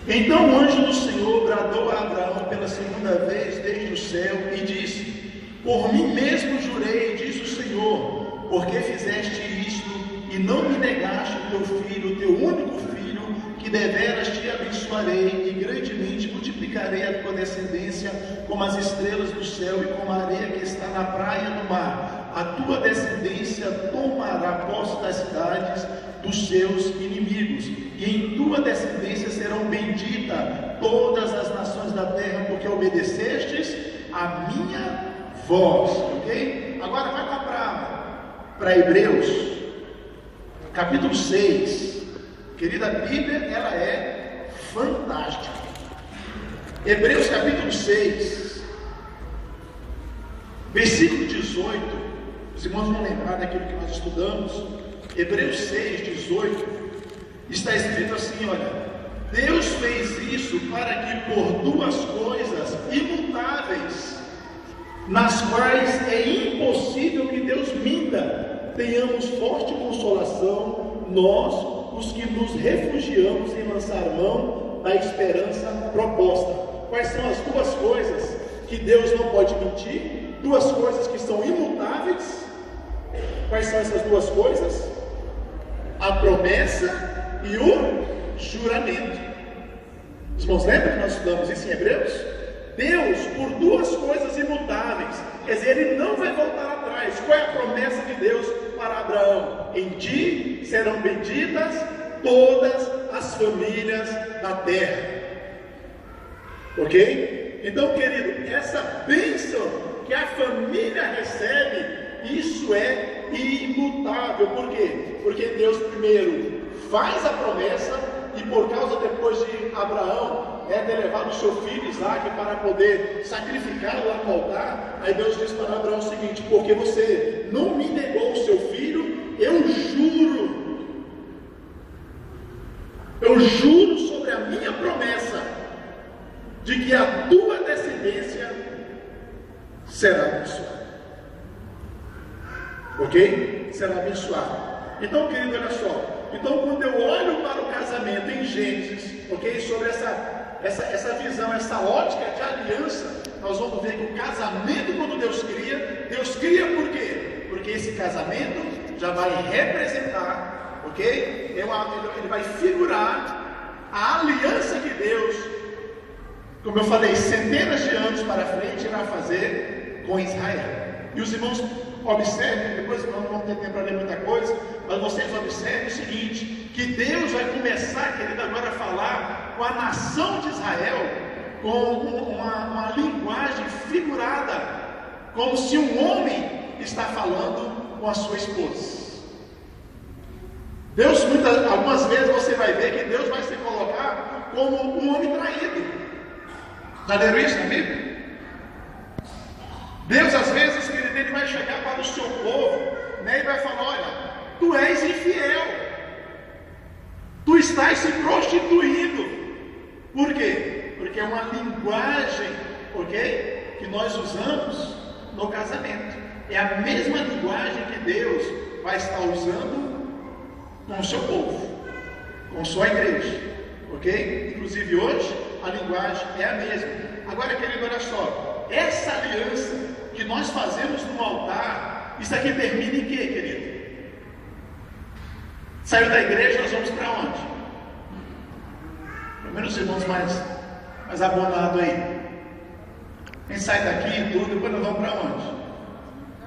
então o anjo do Senhor bradou a Abraão pela segunda vez desde o céu e disse: por mim mesmo jurei, diz o Senhor, porque fizeste isto e não me negaste o teu filho, o teu único filho, que deveras te abençoarei e grandemente multiplicarei a tua descendência como as estrelas do céu e como a areia que está na praia do mar. A tua descendência tomará posse das cidades dos seus inimigos, e em tua descendência serão benditas todas as nações da terra, porque obedecestes a minha voz. Ok? Agora vai lá para Hebreus capítulo 6. Querida, a Bíblia, ela é fantástica. Hebreus capítulo 6, versículo 18. Os irmãos vão lembrar daquilo que nós estudamos. Hebreus 6, 18, está escrito assim: olha, Deus fez isso para que por duas coisas imutáveis, nas quais é impossível que Deus minta, tenhamos forte consolação, nós, os que nos refugiamos em lançar mão da esperança proposta. Quais são as duas coisas que Deus não pode mentir? Duas coisas que são imutáveis. Quais são essas duas coisas? A promessa e o juramento. Os irmãos lembram que nós estudamos isso em Hebreus? Deus, por duas coisas imutáveis, quer dizer, Ele não vai voltar atrás. Qual é a promessa de Deus para Abraão? Em ti serão benditas todas as famílias da terra. Ok? Então, querido, essa bênção que a família recebe, isso é imutável. Por quê? Porque Deus primeiro faz a promessa, e por causa depois de Abraão ter levado o seu filho Isaac para poder sacrificá-lo lá no altar, aí Deus diz para Abraão o seguinte: porque você não me negou o seu filho, eu juro sobre a minha promessa de que a tua descendência será abençoada. Ok? Será abençoada. Então, querido, olha só. Então, quando eu olho para o casamento em Gênesis, ok? Sobre essa visão, essa ótica de aliança, nós vamos ver que o casamento, quando Deus cria por quê? Porque esse casamento já vai representar, ok? Ele vai figurar a aliança que Deus, como eu falei, centenas de anos para frente, irá fazer com Israel. E os irmãos observem, depois não vamos ter tempo para ler muita coisa, mas vocês observem o seguinte: que Deus vai começar, querido, agora a falar com a nação de Israel com uma linguagem figurada, como se um homem está falando com a sua esposa. Deus, algumas vezes você vai ver que Deus vai se colocar como um homem traído. Já leram isso na Bíblia? Deus, às vezes, querido, Ele vai chegar para o seu povo, né, e vai falar: olha, tu és infiel, tu estás se prostituindo. Por quê? Porque é uma linguagem, ok, que nós usamos no casamento. É a mesma linguagem que Deus vai estar usando com o seu povo, com sua igreja, ok? Inclusive hoje a linguagem é a mesma. Agora, querido, olha só, essa aliança que nós fazemos no altar, isso aqui termina em quê, querido? Saiu da igreja, nós vamos para onde? Pelo menos os irmãos mais abonados aí. Quem sai daqui e tudo, depois nós vamos para onde?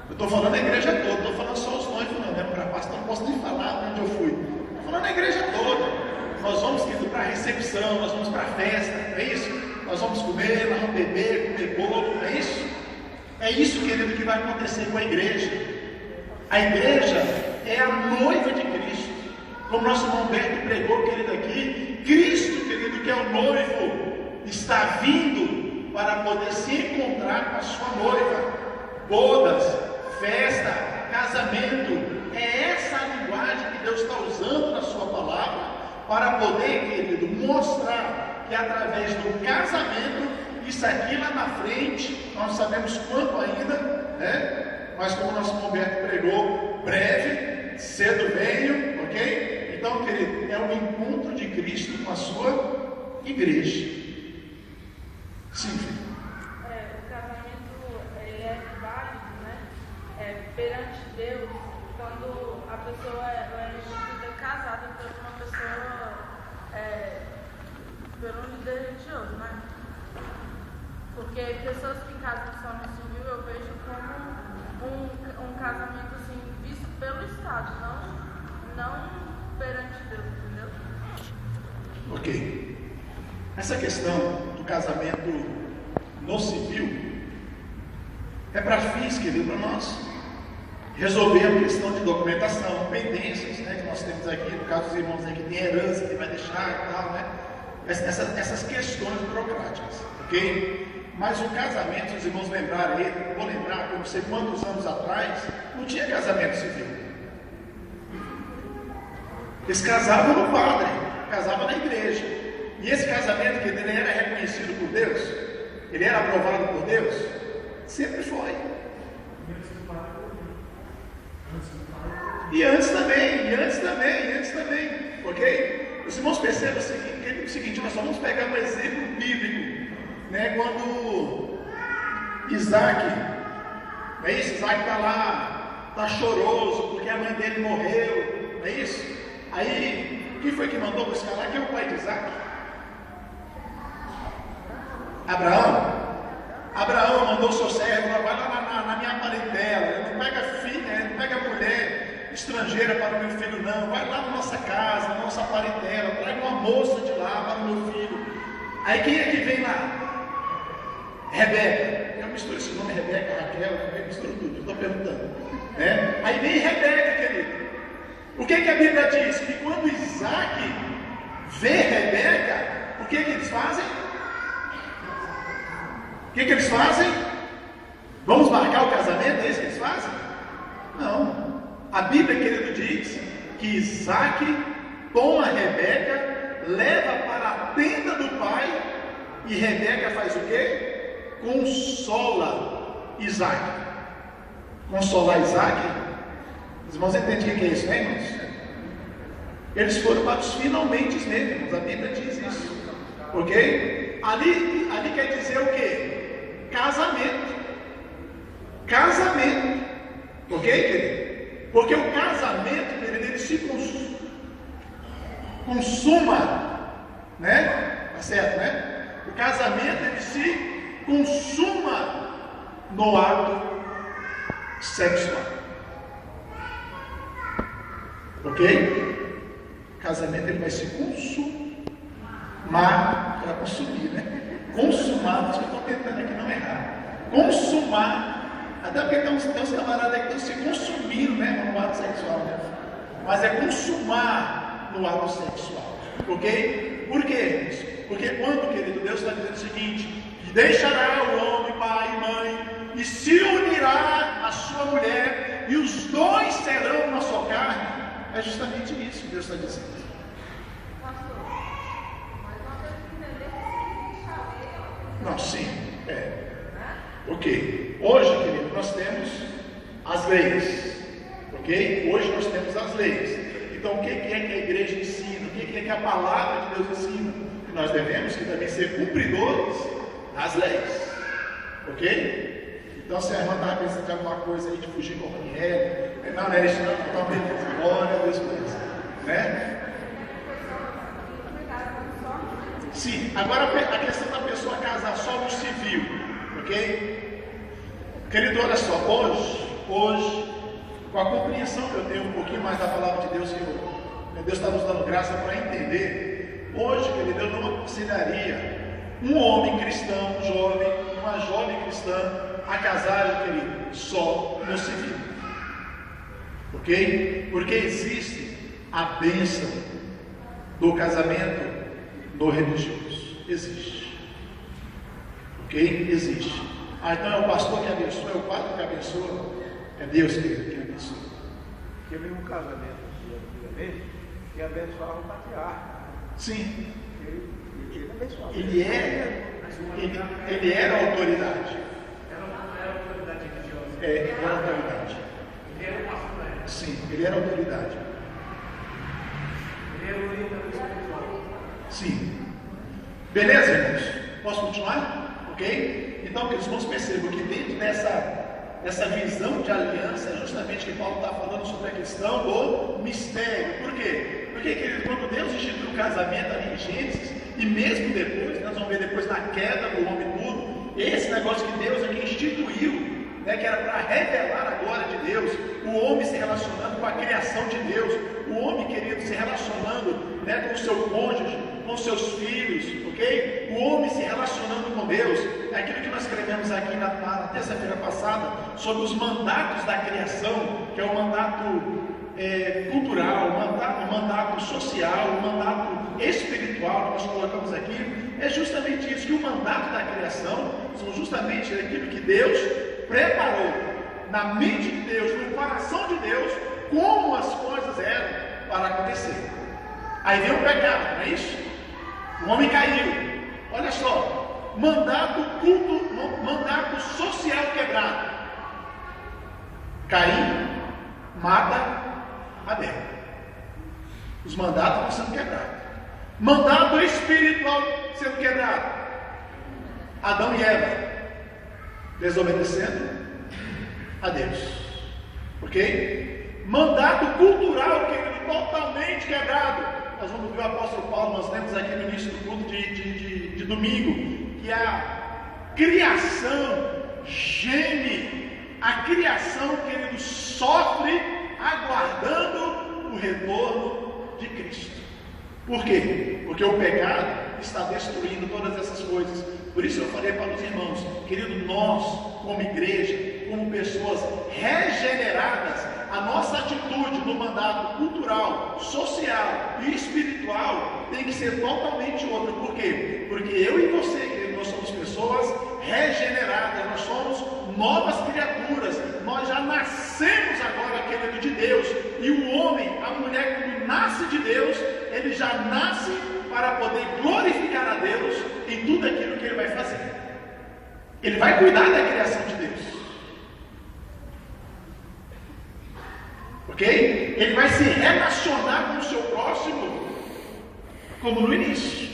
Eu estou falando da igreja toda, estou falando só os noivos, não, né? Para pastor, não posso nem falar onde eu fui. Estou falando da igreja toda. Nós vamos, querido, para a recepção, nós vamos para a festa, não é isso? Nós vamos comer, nós vamos beber, comer bolo, não é isso? É isso, querido, que vai acontecer com a igreja. A igreja é a noiva de Cristo. Como nosso irmão Humberto pregou, querido, aqui, Cristo, querido, que é o noivo, está vindo para poder se encontrar com a sua noiva. Bodas, festa, casamento, é essa a linguagem que Deus está usando na sua palavra, para poder, querido, mostrar que através do casamento, isso aqui lá na frente, nós não sabemos quanto ainda, né? Mas como nosso Roberto pregou, breve, cedo venho, ok? Então, querido, é um encontro de Cristo com a sua igreja. Sim, filho. O casamento, ele é válido, né? Perante Deus, quando a pessoa é casada por uma pessoa, por um líder religioso, né? Porque pessoas que casam só no civil, eu vejo como um casamento assim, visto pelo Estado, não perante Deus, entendeu? Ok. Essa questão do casamento no civil é para fins, querido, para nós resolver a questão de documentação, pendências, né, que nós temos aqui, no caso dos irmãos aí que tem herança, que vai deixar e tal, né? Essas questões burocráticas, ok? Mas o casamento, se os irmãos lembrarem aí, vou lembrar, eu não sei quantos anos atrás, não tinha casamento civil. Eles casavam no padre, casavam na igreja. E esse casamento, que ele era reconhecido por Deus, ele era aprovado por Deus, sempre foi. E antes também, ok? Os irmãos percebem o seguinte, nós só vamos pegar um exemplo bíblico, né? Quando Isaac, não é isso? Isaac está lá, está choroso, porque a mãe dele morreu, não é isso? Aí, quem foi que mandou buscar lá? Quem é o pai de Isaac? Abraão mandou seu servo, vai lá na minha parentela, não pega filha, não pega mulher estrangeira para o meu filho, não, vai lá na nossa casa, na nossa parentela, traga uma moça de lá para o meu filho. Aí quem é que vem lá? Rebeca. Eu misturo esse nome, Rebeca, Raquel, eu misturo tudo, estou perguntando, né? Aí vem Rebeca, querido. O que a Bíblia diz? Que quando Isaac vê Rebeca, o que eles fazem? O que eles fazem? Vamos marcar o casamento? É isso que eles fazem? Não. A Bíblia, querido, diz que Isaac toma Rebeca, leva para a tenda do pai, e Rebeca faz o quê? Consola Isaac. Consolar Isaac? Os irmãos entendem o que é isso, né, irmãos? Eles foram para os finalmente mesmo, irmãos. A Bíblia diz isso. Ok? Ali quer dizer o quê? Casamento. Ok, querido? Porque o casamento, querido, ele se consuma, né? Tá certo, né? O casamento, ele se consuma no ato sexual. Ok? O casamento, ele vai se consumar, para consumir, né? Consumar, acho que eu estou tentando aqui não errar. Consumar, até porque tem uns camaradas aí que estão se consumindo, né, no ato sexual, né? Mas é consumar no ato sexual, ok? Por quê? Porque quando, querido, Deus está dizendo o seguinte: deixará o homem pai e mãe e se unirá à sua mulher e os dois serão uma só carne. É justamente isso que Deus está dizendo. Não, sim, ok. Hoje, querido, nós temos as leis, ok? Hoje nós temos as leis. Então, o que é que a igreja ensina? O que é que a palavra de Deus ensina? Que nós devemos também ser cumpridores das leis, ok? Então, se a irmã estava pensando em alguma coisa aí de fugir com o Raniel, não é isso, não, totalmente. Glória a Deus por isso. Né? Sim, agora a questão da pessoa casar só no civil, ok? Querido, olha só, hoje, com a compreensão que eu tenho um pouquinho mais da palavra de Deus, que Deus está nos dando graça para entender, hoje, querido, eu não aconselharia um homem cristão, um jovem, uma jovem cristã, a casar, querido, só no civil, ok? Porque existe a bênção do casamento no religioso, existe, ok? Existe. Então é o pastor que abençoa, é o padre que abençoa, é Deus que abençoa. Porque o mesmo casamento antigamente que abençoava o patriarca. Sim. Ele abençoava. Ele era a autoridade. Era autoridade religiosa. Era a autoridade. Ele era o pastor da época. Sim, ele era a autoridade. Ele era o orientador espiritual. Sim. Beleza, irmãos? Posso continuar? Ok? Então, que os irmãos percebam que dentro dessa visão de aliança, justamente que Paulo está falando sobre a questão do mistério. Por quê? Porque, querido, quando Deus instituiu o casamento ali em Gênesis, e mesmo depois, nós vamos ver depois na queda do homem tudo, esse negócio que Deus aqui instituiu, né, que era para revelar a glória de Deus, o homem se relacionando com a criação de Deus, o homem, querido, se relacionando, né, com o seu cônjuge, com seus filhos, ok? O homem se relacionando com Deus, é aquilo que nós escrevemos aqui na terça-feira passada, sobre os mandatos da criação, que é o mandato cultural, o mandato social, o mandato espiritual que nós colocamos aqui, é justamente isso, que o mandato da criação são justamente aquilo que Deus preparou na mente de Deus, no coração de Deus, como as coisas eram para acontecer. Aí vem o pecado, não é isso? O homem caiu. Olha só, mandato social quebrado. Caim mata Abel. Os mandatos estão sendo quebrados. Mandato espiritual sendo quebrado. Adão e Eva desobedecendo a Deus, ok? Mandato cultural, querido, totalmente quebrado. Nós vamos ver o apóstolo Paulo, nós lemos aqui no início do culto de domingo, que a criação geme, a criação, querido, sofre aguardando o retorno de Cristo. Por quê? Porque o pecado está destruindo todas essas coisas. Por isso eu falei para os irmãos, querido, nós, como igreja, como pessoas regeneradas, a nossa atitude no mandato cultural, social e espiritual tem que ser totalmente outra. Por quê? Porque eu e você, querido, nós somos pessoas regeneradas, nós somos novas criaturas, nós já nascemos agora, querido, de Deus. E o homem, a mulher, quando nasce de Deus, ele já nasce para poder glorificar a Deus em tudo aquilo que ele vai fazer. Ele vai cuidar da criação de Deus, ok? Ele vai se relacionar com o seu próximo como no início.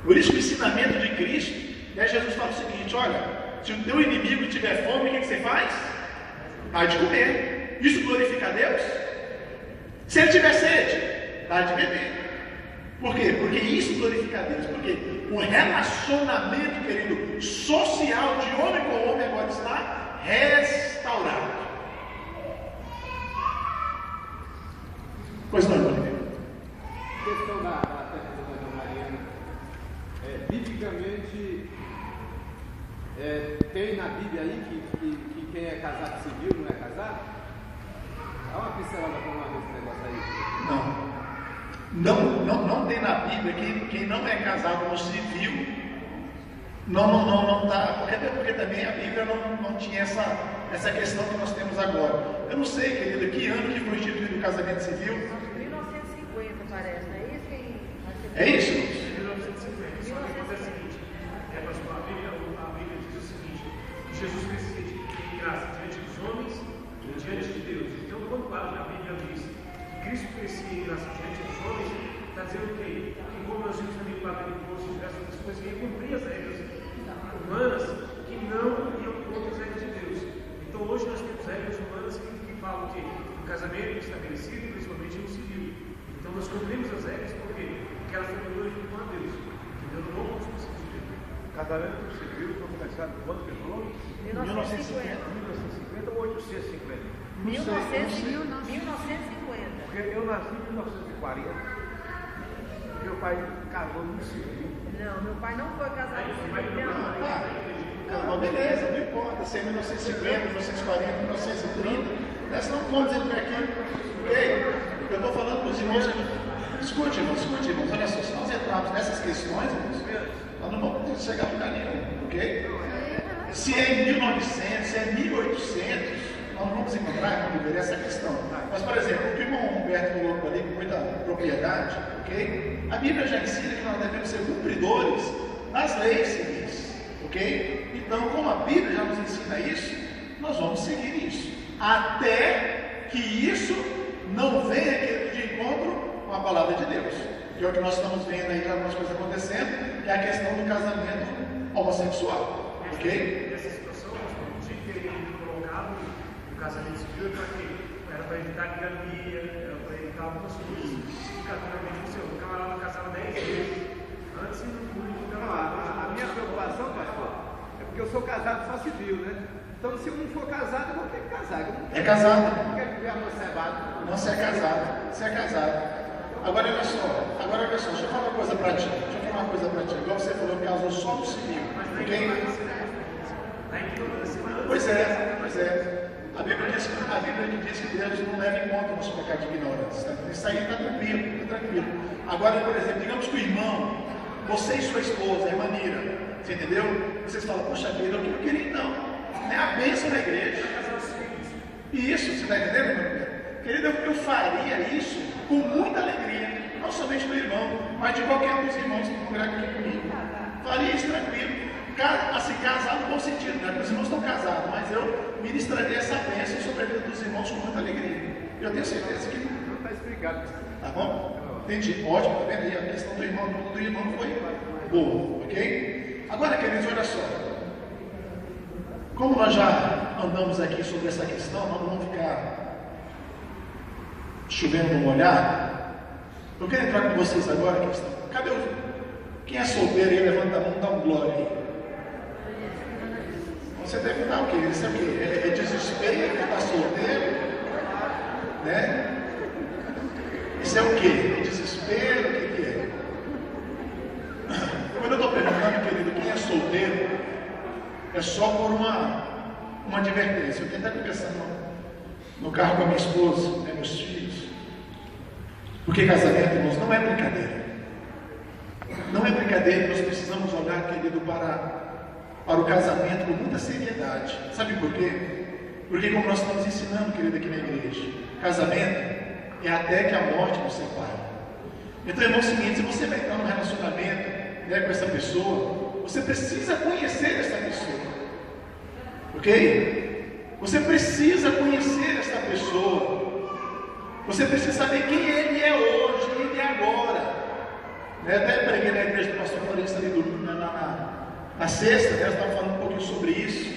Por isso que o ensinamento de Cristo, né, Jesus fala o seguinte: olha, se o teu inimigo tiver fome, o que você faz? Dá de comer. Isso glorifica a Deus? Se ele tiver sede, dá de beber. Por quê? Porque isso glorifica a Deus. Porque o relacionamento, querido, social de homem com homem agora está restaurado. Pois não, irmão. A questão da festa da Mariana, biblicamente, tem na Bíblia aí que quem é casado civil não é casado? Dá uma pincelada para nós nesse negócio aí. Não tem na Bíblia que quem não é casado no civil não está. Porque também a Bíblia não tinha essa questão que nós temos agora. Eu não sei, querido, que ano que foi instituído o casamento civil? 1950, parece, não é isso? É isso? 1950. Só que acontece o seguinte: pastor, a Bíblia diz o seguinte: Jesus precisa de graça diante dos homens e diante de Deus. Então, quando a Bíblia diz que Cristo precisa de graça diante dos homens, está dizendo que como nós vimos também pagar imposto e diversas outras coisas, que cumprir as regras humanas que não iam contra as casamento estabelecido, principalmente no civil. Então nós cumprimos as regras, por quê? Porque ela foi glorificando a Deus. Entendeu? Não vamos conseguir. Casamento civil foi começado quando que falou? 1950. 1950 ou 850? 1950. Porque eu nasci em 1940. Meu pai casou no civil. Não, meu pai não foi casado com minha mãe. Não, beleza, não importa se é 1950, 1940, 1930. Nós não vamos entrar aqui. Ei, eu estou falando para os irmãos. Escute, irmãos, olha só, se nós entrarmos nessas questões, irmãos, nós não vamos chegar a lugar nenhum, ok? Se é em 1900, se é em 1800, nós não vamos encontrar, não deveria essa questão. Mas, por exemplo, o que o irmão Humberto colocou ali com muita propriedade, ok? A Bíblia já ensina que nós devemos ser cumpridores das leis civis, ok? Então, como a Bíblia já nos ensina isso, nós vamos seguir isso, até que isso não venha de encontro com a palavra de Deus, que é o que nós estamos vendo aí, algumas coisas acontecendo, que é a questão do casamento homossexual, ok? Nessa situação, nós podemos ter colocado o casamento civil para quê? Era para evitar tirania, era para evitar algumas coisas. E casamento o camarada casava 10 vezes antes e no público. A minha preocupação, pastor, é porque eu sou casado só civil, né? Então, se eu não for casado, eu vou ter que casar. É casado. Eu não quero viver amoçado. Não, você é casado. Você é casado. Agora olha só, deixa eu falar uma coisa para ti. Igual você falou que casou só no civil. Ok? Pois é. A Bíblia diz que Deus não leva em conta o nosso pecado de ignorância. Isso aí está tranquilo. Agora, por exemplo, digamos que o irmão, você e sua esposa, a irmã Nira, você entendeu? Vocês falam, poxa vida, eu não queria não. É a bênção da igreja. Isso, você está entendendo, meu irmão? Querido, eu faria isso com muita alegria, não somente do irmão, mas de qualquer um dos irmãos que congregam aqui comigo. Faria isso tranquilo. Assim, casar no bom sentido, né? Porque os irmãos estão casados, mas eu ministraria essa bênção sobre a vida dos irmãos com muita alegria. Eu tenho certeza que Não está explicado. tá bom? Entendi. Ótimo, tá vendo aí? A questão do irmão foi boa, ok? Agora, queridos, olha só. Como nós já andamos aqui sobre essa questão, nós não vamos ficar chovendo no molhado. Eu quero entrar com vocês agora. Cadê o. Quem é solteiro aí, levanta a mão e dá um glória aí. Você deve dar o quê? Isso é o quê? É desespero que está solteiro? Né? Isso é o quê? É desespero? O que é? Quando eu estou perguntando, querido, quem é solteiro, é só por uma advertência. Eu tenho até conversando no carro com a minha esposa, né, meus filhos. Porque casamento, irmãos, não é brincadeira. Não é brincadeira, nós precisamos olhar, querido, para o casamento com muita seriedade. Sabe por quê? Porque como nós estamos ensinando, querido, aqui na igreja, casamento é até que a morte nos separe. Então, irmão, é o seguinte, se você vai entrar num relacionamento, né, com essa pessoa, você precisa conhecer essa pessoa. Ok? Você precisa conhecer essa pessoa. Você precisa saber quem ele é hoje, quem ele é agora. Né? Até preguei na igreja do pastor Florencio ali domingo, na sexta, né? Eu estava falando um pouquinho sobre isso.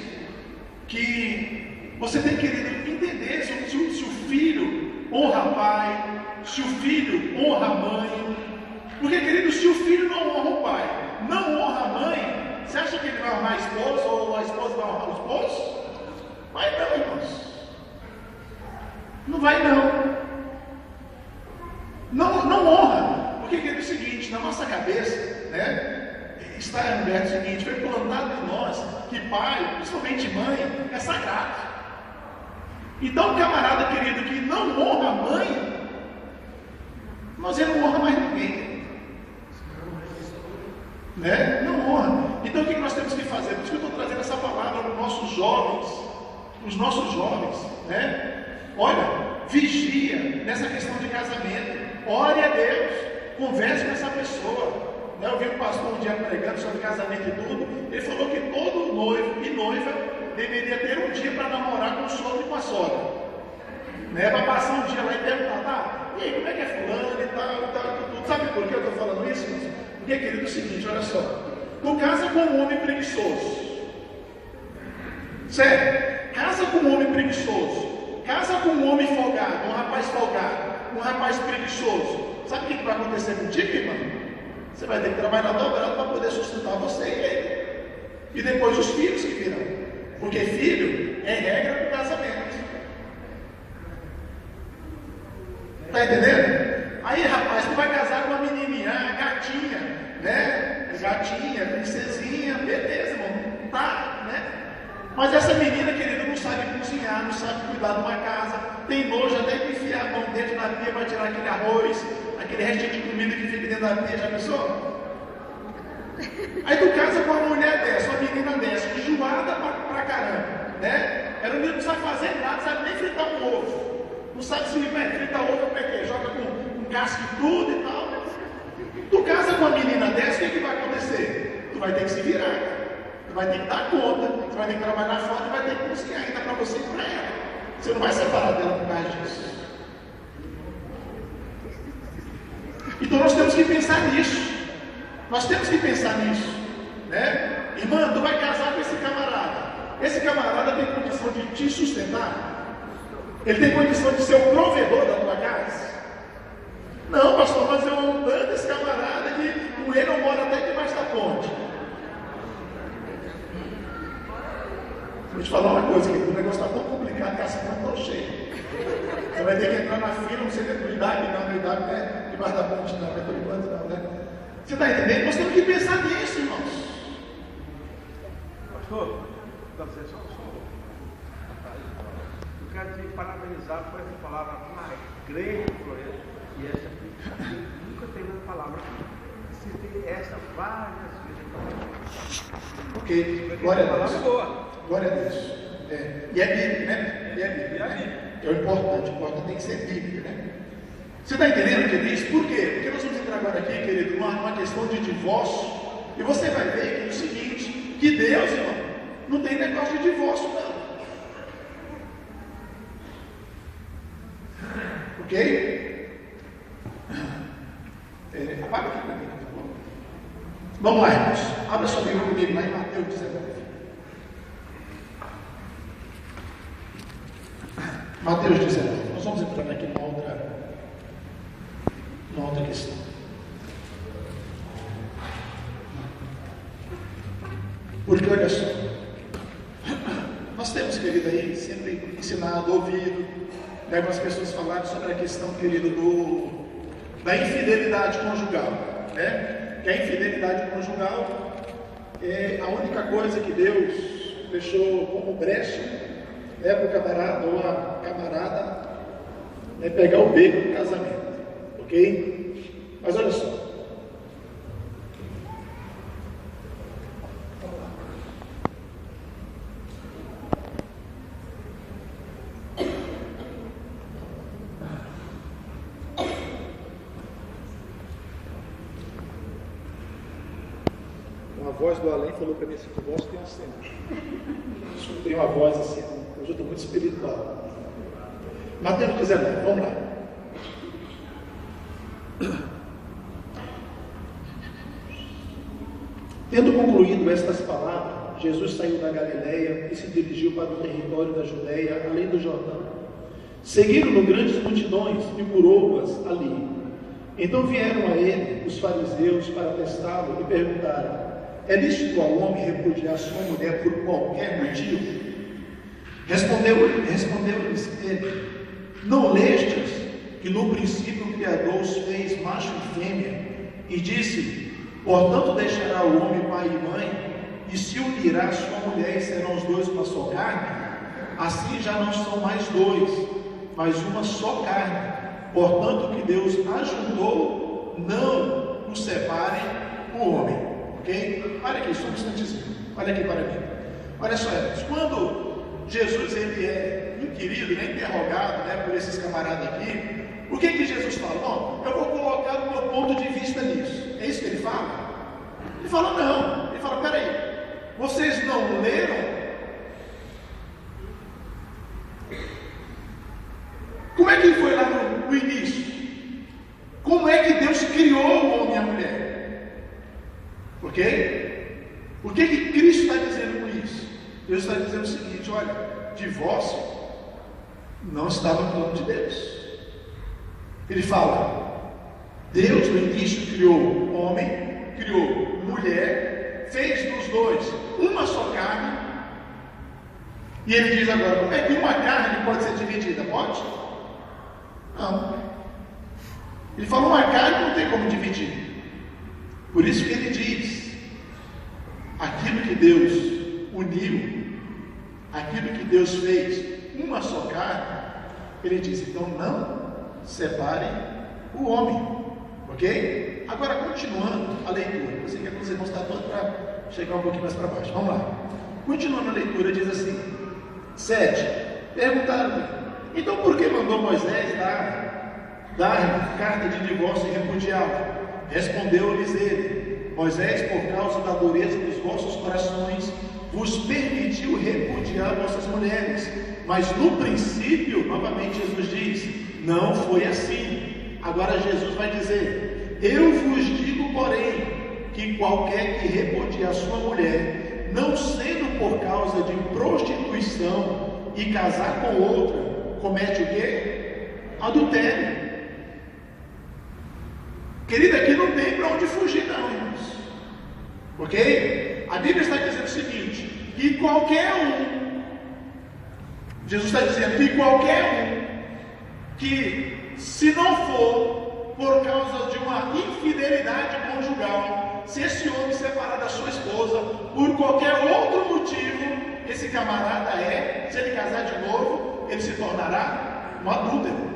Que você tem que entender se o filho honra pai, se o filho honra a mãe. Porque, querido, se o filho não honra o pai, não honra a mãe, você acha que ele vai honrar a esposa ou a esposa vai honrar o esposo? Vai não, irmãos. Não vai não. Não honra. Porque, querido, é o seguinte, na nossa cabeça, né, está no verso seguinte, foi plantado em nós que pai, principalmente mãe, é sagrado. Então, camarada querido que não honra a mãe, mas ele não honra mais ninguém. Né? Não honra. Então o que nós temos que fazer? Por isso que eu estou trazendo essa palavra para os nossos jovens, né? Olha, vigia nessa questão de casamento. Ore a Deus, converse com essa pessoa. Né? Eu vi um pastor um dia pregando sobre casamento e tudo. Ele falou que todo noivo e noiva deveria ter um dia para namorar com o sogro e com a sogra. Né? Para passar um dia lá e perguntar, tá? E aí, como é que é fulano e tal, tudo. Sabe por que eu estou falando isso? Porque, querido, é o seguinte, olha só. Tu casa com um homem preguiçoso. Sério, casa com um homem preguiçoso. Casa casa com um homem folgado, um rapaz folgado, um rapaz preguiçoso, sabe o que vai acontecer contigo, irmão? Você vai ter que trabalhar dobrado para poder sustentar você e ele. E depois os filhos que virão. Porque filho é regra para o casamento. Está entendendo? Aí, rapaz, tu vai casar com uma menininha, gatinha, né? Gatinha, princesinha, beleza, irmão. Tá, né? Mas essa menina, querido, não sabe cozinhar, não sabe cuidar de uma casa, tem nojo até de enfiar a mão dentro da pia para tirar aquele arroz, aquele restinho de comida que fica dentro da pia, já pensou? Aí tu casa com uma mulher dessa, uma menina dessa, enjoada pra caramba, né? Ela não sabe fazer nada, não sabe nem fritar um ovo. Não sabe se fritar ovo como é que é, joga com casca e tudo e tal. Tu casa com uma menina dessa, o que vai acontecer? Tu vai ter que se virar, tu vai ter que dar conta, tu vai ter que trabalhar fora, tu vai ter que cozinhar ainda para você e para ela. Você não vai separar dela por causa disso. Então nós temos que pensar nisso. Nós temos que pensar nisso, né? Irmã, tu vai casar com esse camarada. Esse camarada tem condição de te sustentar? Ele tem condição de ser o provedor da tua casa? Não, pastor, mas eu amo tanto esse camarada que com ele eu moro até debaixo da ponte. Vou te falar uma coisa, que o negócio está tão complicado que a casa não está cheia. Você vai ter que entrar na fila, não sei dentro do IDAB, não, no IDAB, né? Debaixo da ponte, não, por enquanto não, né? Você está entendendo? Nós temos que pensar nisso, irmãos. Pastor, eu quero te parabenizar por essa palavra na igreja de Florença. E essa aqui, nunca tem uma palavra aqui. Citei essa várias vezes. Ok, glória a Deus. Boa. Glória a Deus. E é bíblico, né? E é bíblico, né? É o importante tem que ser bíblico, né? Você está entendendo o que diz? Por quê? Porque nós vamos entrar agora aqui, querido, numa questão de divórcio. E você vai ver que é o seguinte, que Deus, irmão, não tem negócio de divórcio, não. Ok? Apaga aqui para mim, tá bom? Vamos lá, irmãos. Abra sua Bíblia comigo lá em Mateus 19. Mateus 19. Nós vamos entrar aqui numa outra questão. Porque olha só, nós temos, querido, aí sempre ensinado, ouvido, né, algumas pessoas falaram sobre a questão, querido, da infidelidade conjugal, né? Que a infidelidade conjugal é a única coisa que Deus deixou como brecha, né, para o camarada ou a camarada, né, pegar o beco do casamento. Ok? Mas olha só. Uma voz do além falou para mim assim: eu gosto de uma cena. Escutei uma voz assim, hoje eu estou muito espiritual. Mateus 19, vamos lá. Tendo concluído estas palavras, Jesus saiu da Galileia e se dirigiu para o território da Judeia, além do Jordão. Seguiram-no grandes multidões e curou-as ali. Então vieram a ele os fariseus para testá-lo e perguntaram: é lícito ao homem repudiar sua mulher por qualquer motivo? Respondeu-lhes ele: não lestes que no princípio o Criador os fez macho e fêmea, e disse: portanto deixará o homem pai e mãe, e se unirá a sua mulher, e serão os dois uma só carne? Assim já não são mais dois, mas uma só carne. Portanto, o que Deus ajuntou, não o separe o homem. Ok? Olha aqui, só um instantezinho. Olha aqui para mim. Olha só, quando Jesus ele é inquirido, interrogado, por esses camaradas aqui, o que Jesus fala? Bom, eu vou colocar o meu ponto de vista nisso. É isso que ele fala? Ele fala não. Ele fala: peraí, vocês não leram? Como é que foi lá no início? Como é que Deus criou o homem e a mulher? Ok? O que Cristo está dizendo com isso? Deus está dizendo o seguinte: olha, divórcio não estava no plano de Deus. Ele fala: Deus no início criou homem, criou mulher, fez dos dois uma só carne. E ele diz agora: como é que uma carne pode ser dividida? Pode? Não. Ele fala: uma carne não tem como dividir. Por isso que ele diz: aquilo que Deus uniu, aquilo que Deus fez uma só carne, ele diz: então não separem o homem. Ok? Agora, continuando a leitura, você quer que os irmãos estão todos para chegar um pouquinho mais para baixo. Vamos lá. Continuando a leitura, diz assim: 7. Perguntaram-lhe: então por que mandou Moisés dar carta de divórcio e repudiá-la? Respondeu-lhes ele: Moisés, por causa da dureza dos vossos corações, vos permitiu repudiar vossas mulheres. Mas no princípio, novamente Jesus diz, não foi assim. Agora Jesus vai dizer: eu vos digo, porém, que qualquer que repudiar sua mulher, não sendo por causa de prostituição, e casar com outra, comete o quê? Adultério. Querida, aqui não tem para onde fugir não, irmãos. Ok? A Bíblia está dizendo o seguinte: que qualquer um, Jesus está dizendo que qualquer um, que se não for por causa de uma infidelidade conjugal, se esse homem separar da sua esposa por qualquer outro motivo, esse camarada se ele casar de novo, ele se tornará um adúltero.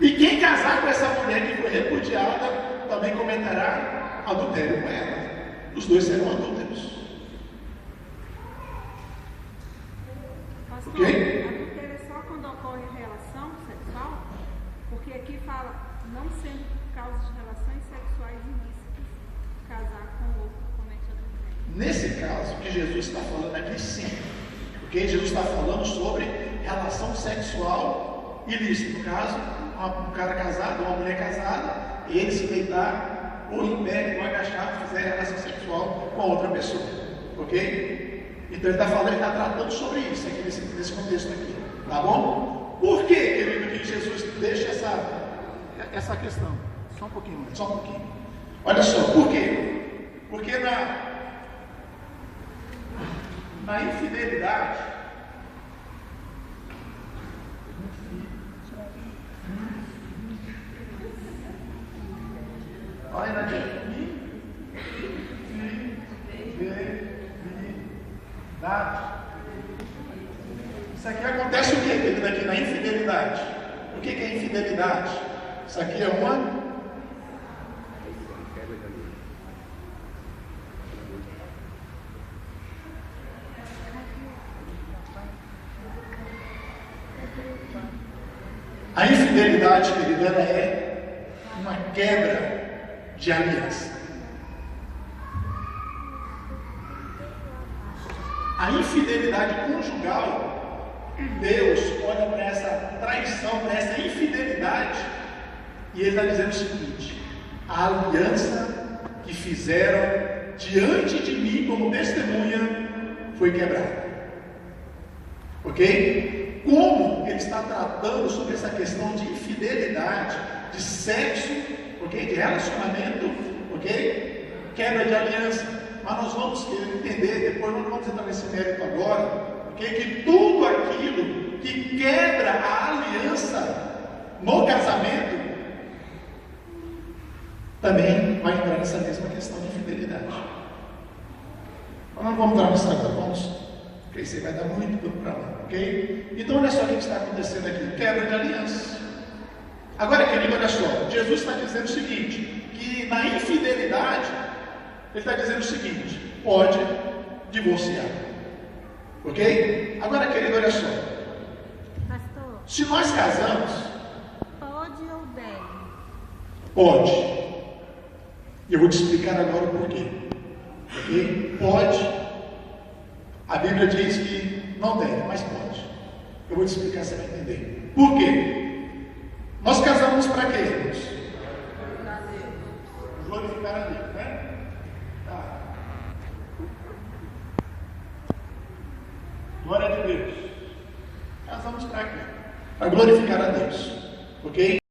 E quem casar com essa mulher que foi repudiada, também cometerá adultério com ela. Os dois serão adúlteros. Pastor, Ok? adultério é só quando ocorre relação sexual? Porque aqui fala, não sendo por causa de relações sexuais ilícitas, casar com outro comete adultério. Nesse caso que Jesus está falando aqui, sim. Porque Jesus está falando sobre relação sexual ilícita. No caso, um cara casado, uma mulher casada, e ele se deitar, ou em pé, ou agachado, fizer relação sexual com a outra pessoa. Ok? Então ele está falando, ele está tratando sobre isso aqui nesse contexto aqui. Tá bom? Por que, querido, que Jesus deixa essa questão? Só um pouquinho, só um pouquinho. Olha só, por quê? Porque na infidelidade, olha na infidelidade. Isso aqui acontece o que, querido, aqui na infidelidade? O que é infidelidade? Isso aqui é uma a infidelidade, querido, ela é uma quebra de aliança. A infidelidade conjugal, Deus olha para essa traição, para essa infidelidade, e Ele está dizendo o seguinte: a aliança que fizeram diante de mim como testemunha foi quebrada. Ok? Como Ele está tratando sobre essa questão de infidelidade, de sexo, ok? De relacionamento, ok? Quebra de aliança. Mas nós vamos querer entender, depois nós vamos entrar nesse mérito agora, ok? Que tudo aquilo que quebra a aliança no casamento também vai entrar nessa mesma questão de infidelidade. Mas não vamos entrar nisso agora, vamos. Porque você vai dar muito tempo para lá, ok? Então olha só o que está acontecendo aqui: quebra de aliança. Agora, querido, olha só, Jesus está dizendo o seguinte: que na infidelidade, Ele está dizendo o seguinte: pode divorciar, ok? Agora, querido, olha só, Pastor, se nós casamos, pode ou deve? pode. E eu vou te explicar agora o porquê, ok? Pode. A Bíblia diz que não deve, mas pode. Eu vou te explicar, você vai entender. Por quê? Nós casamos para quê, irmãos? Glorificar a Deus, né? Tá. Glória a Deus. Casamos para quê? glorificar a Deus. Ok?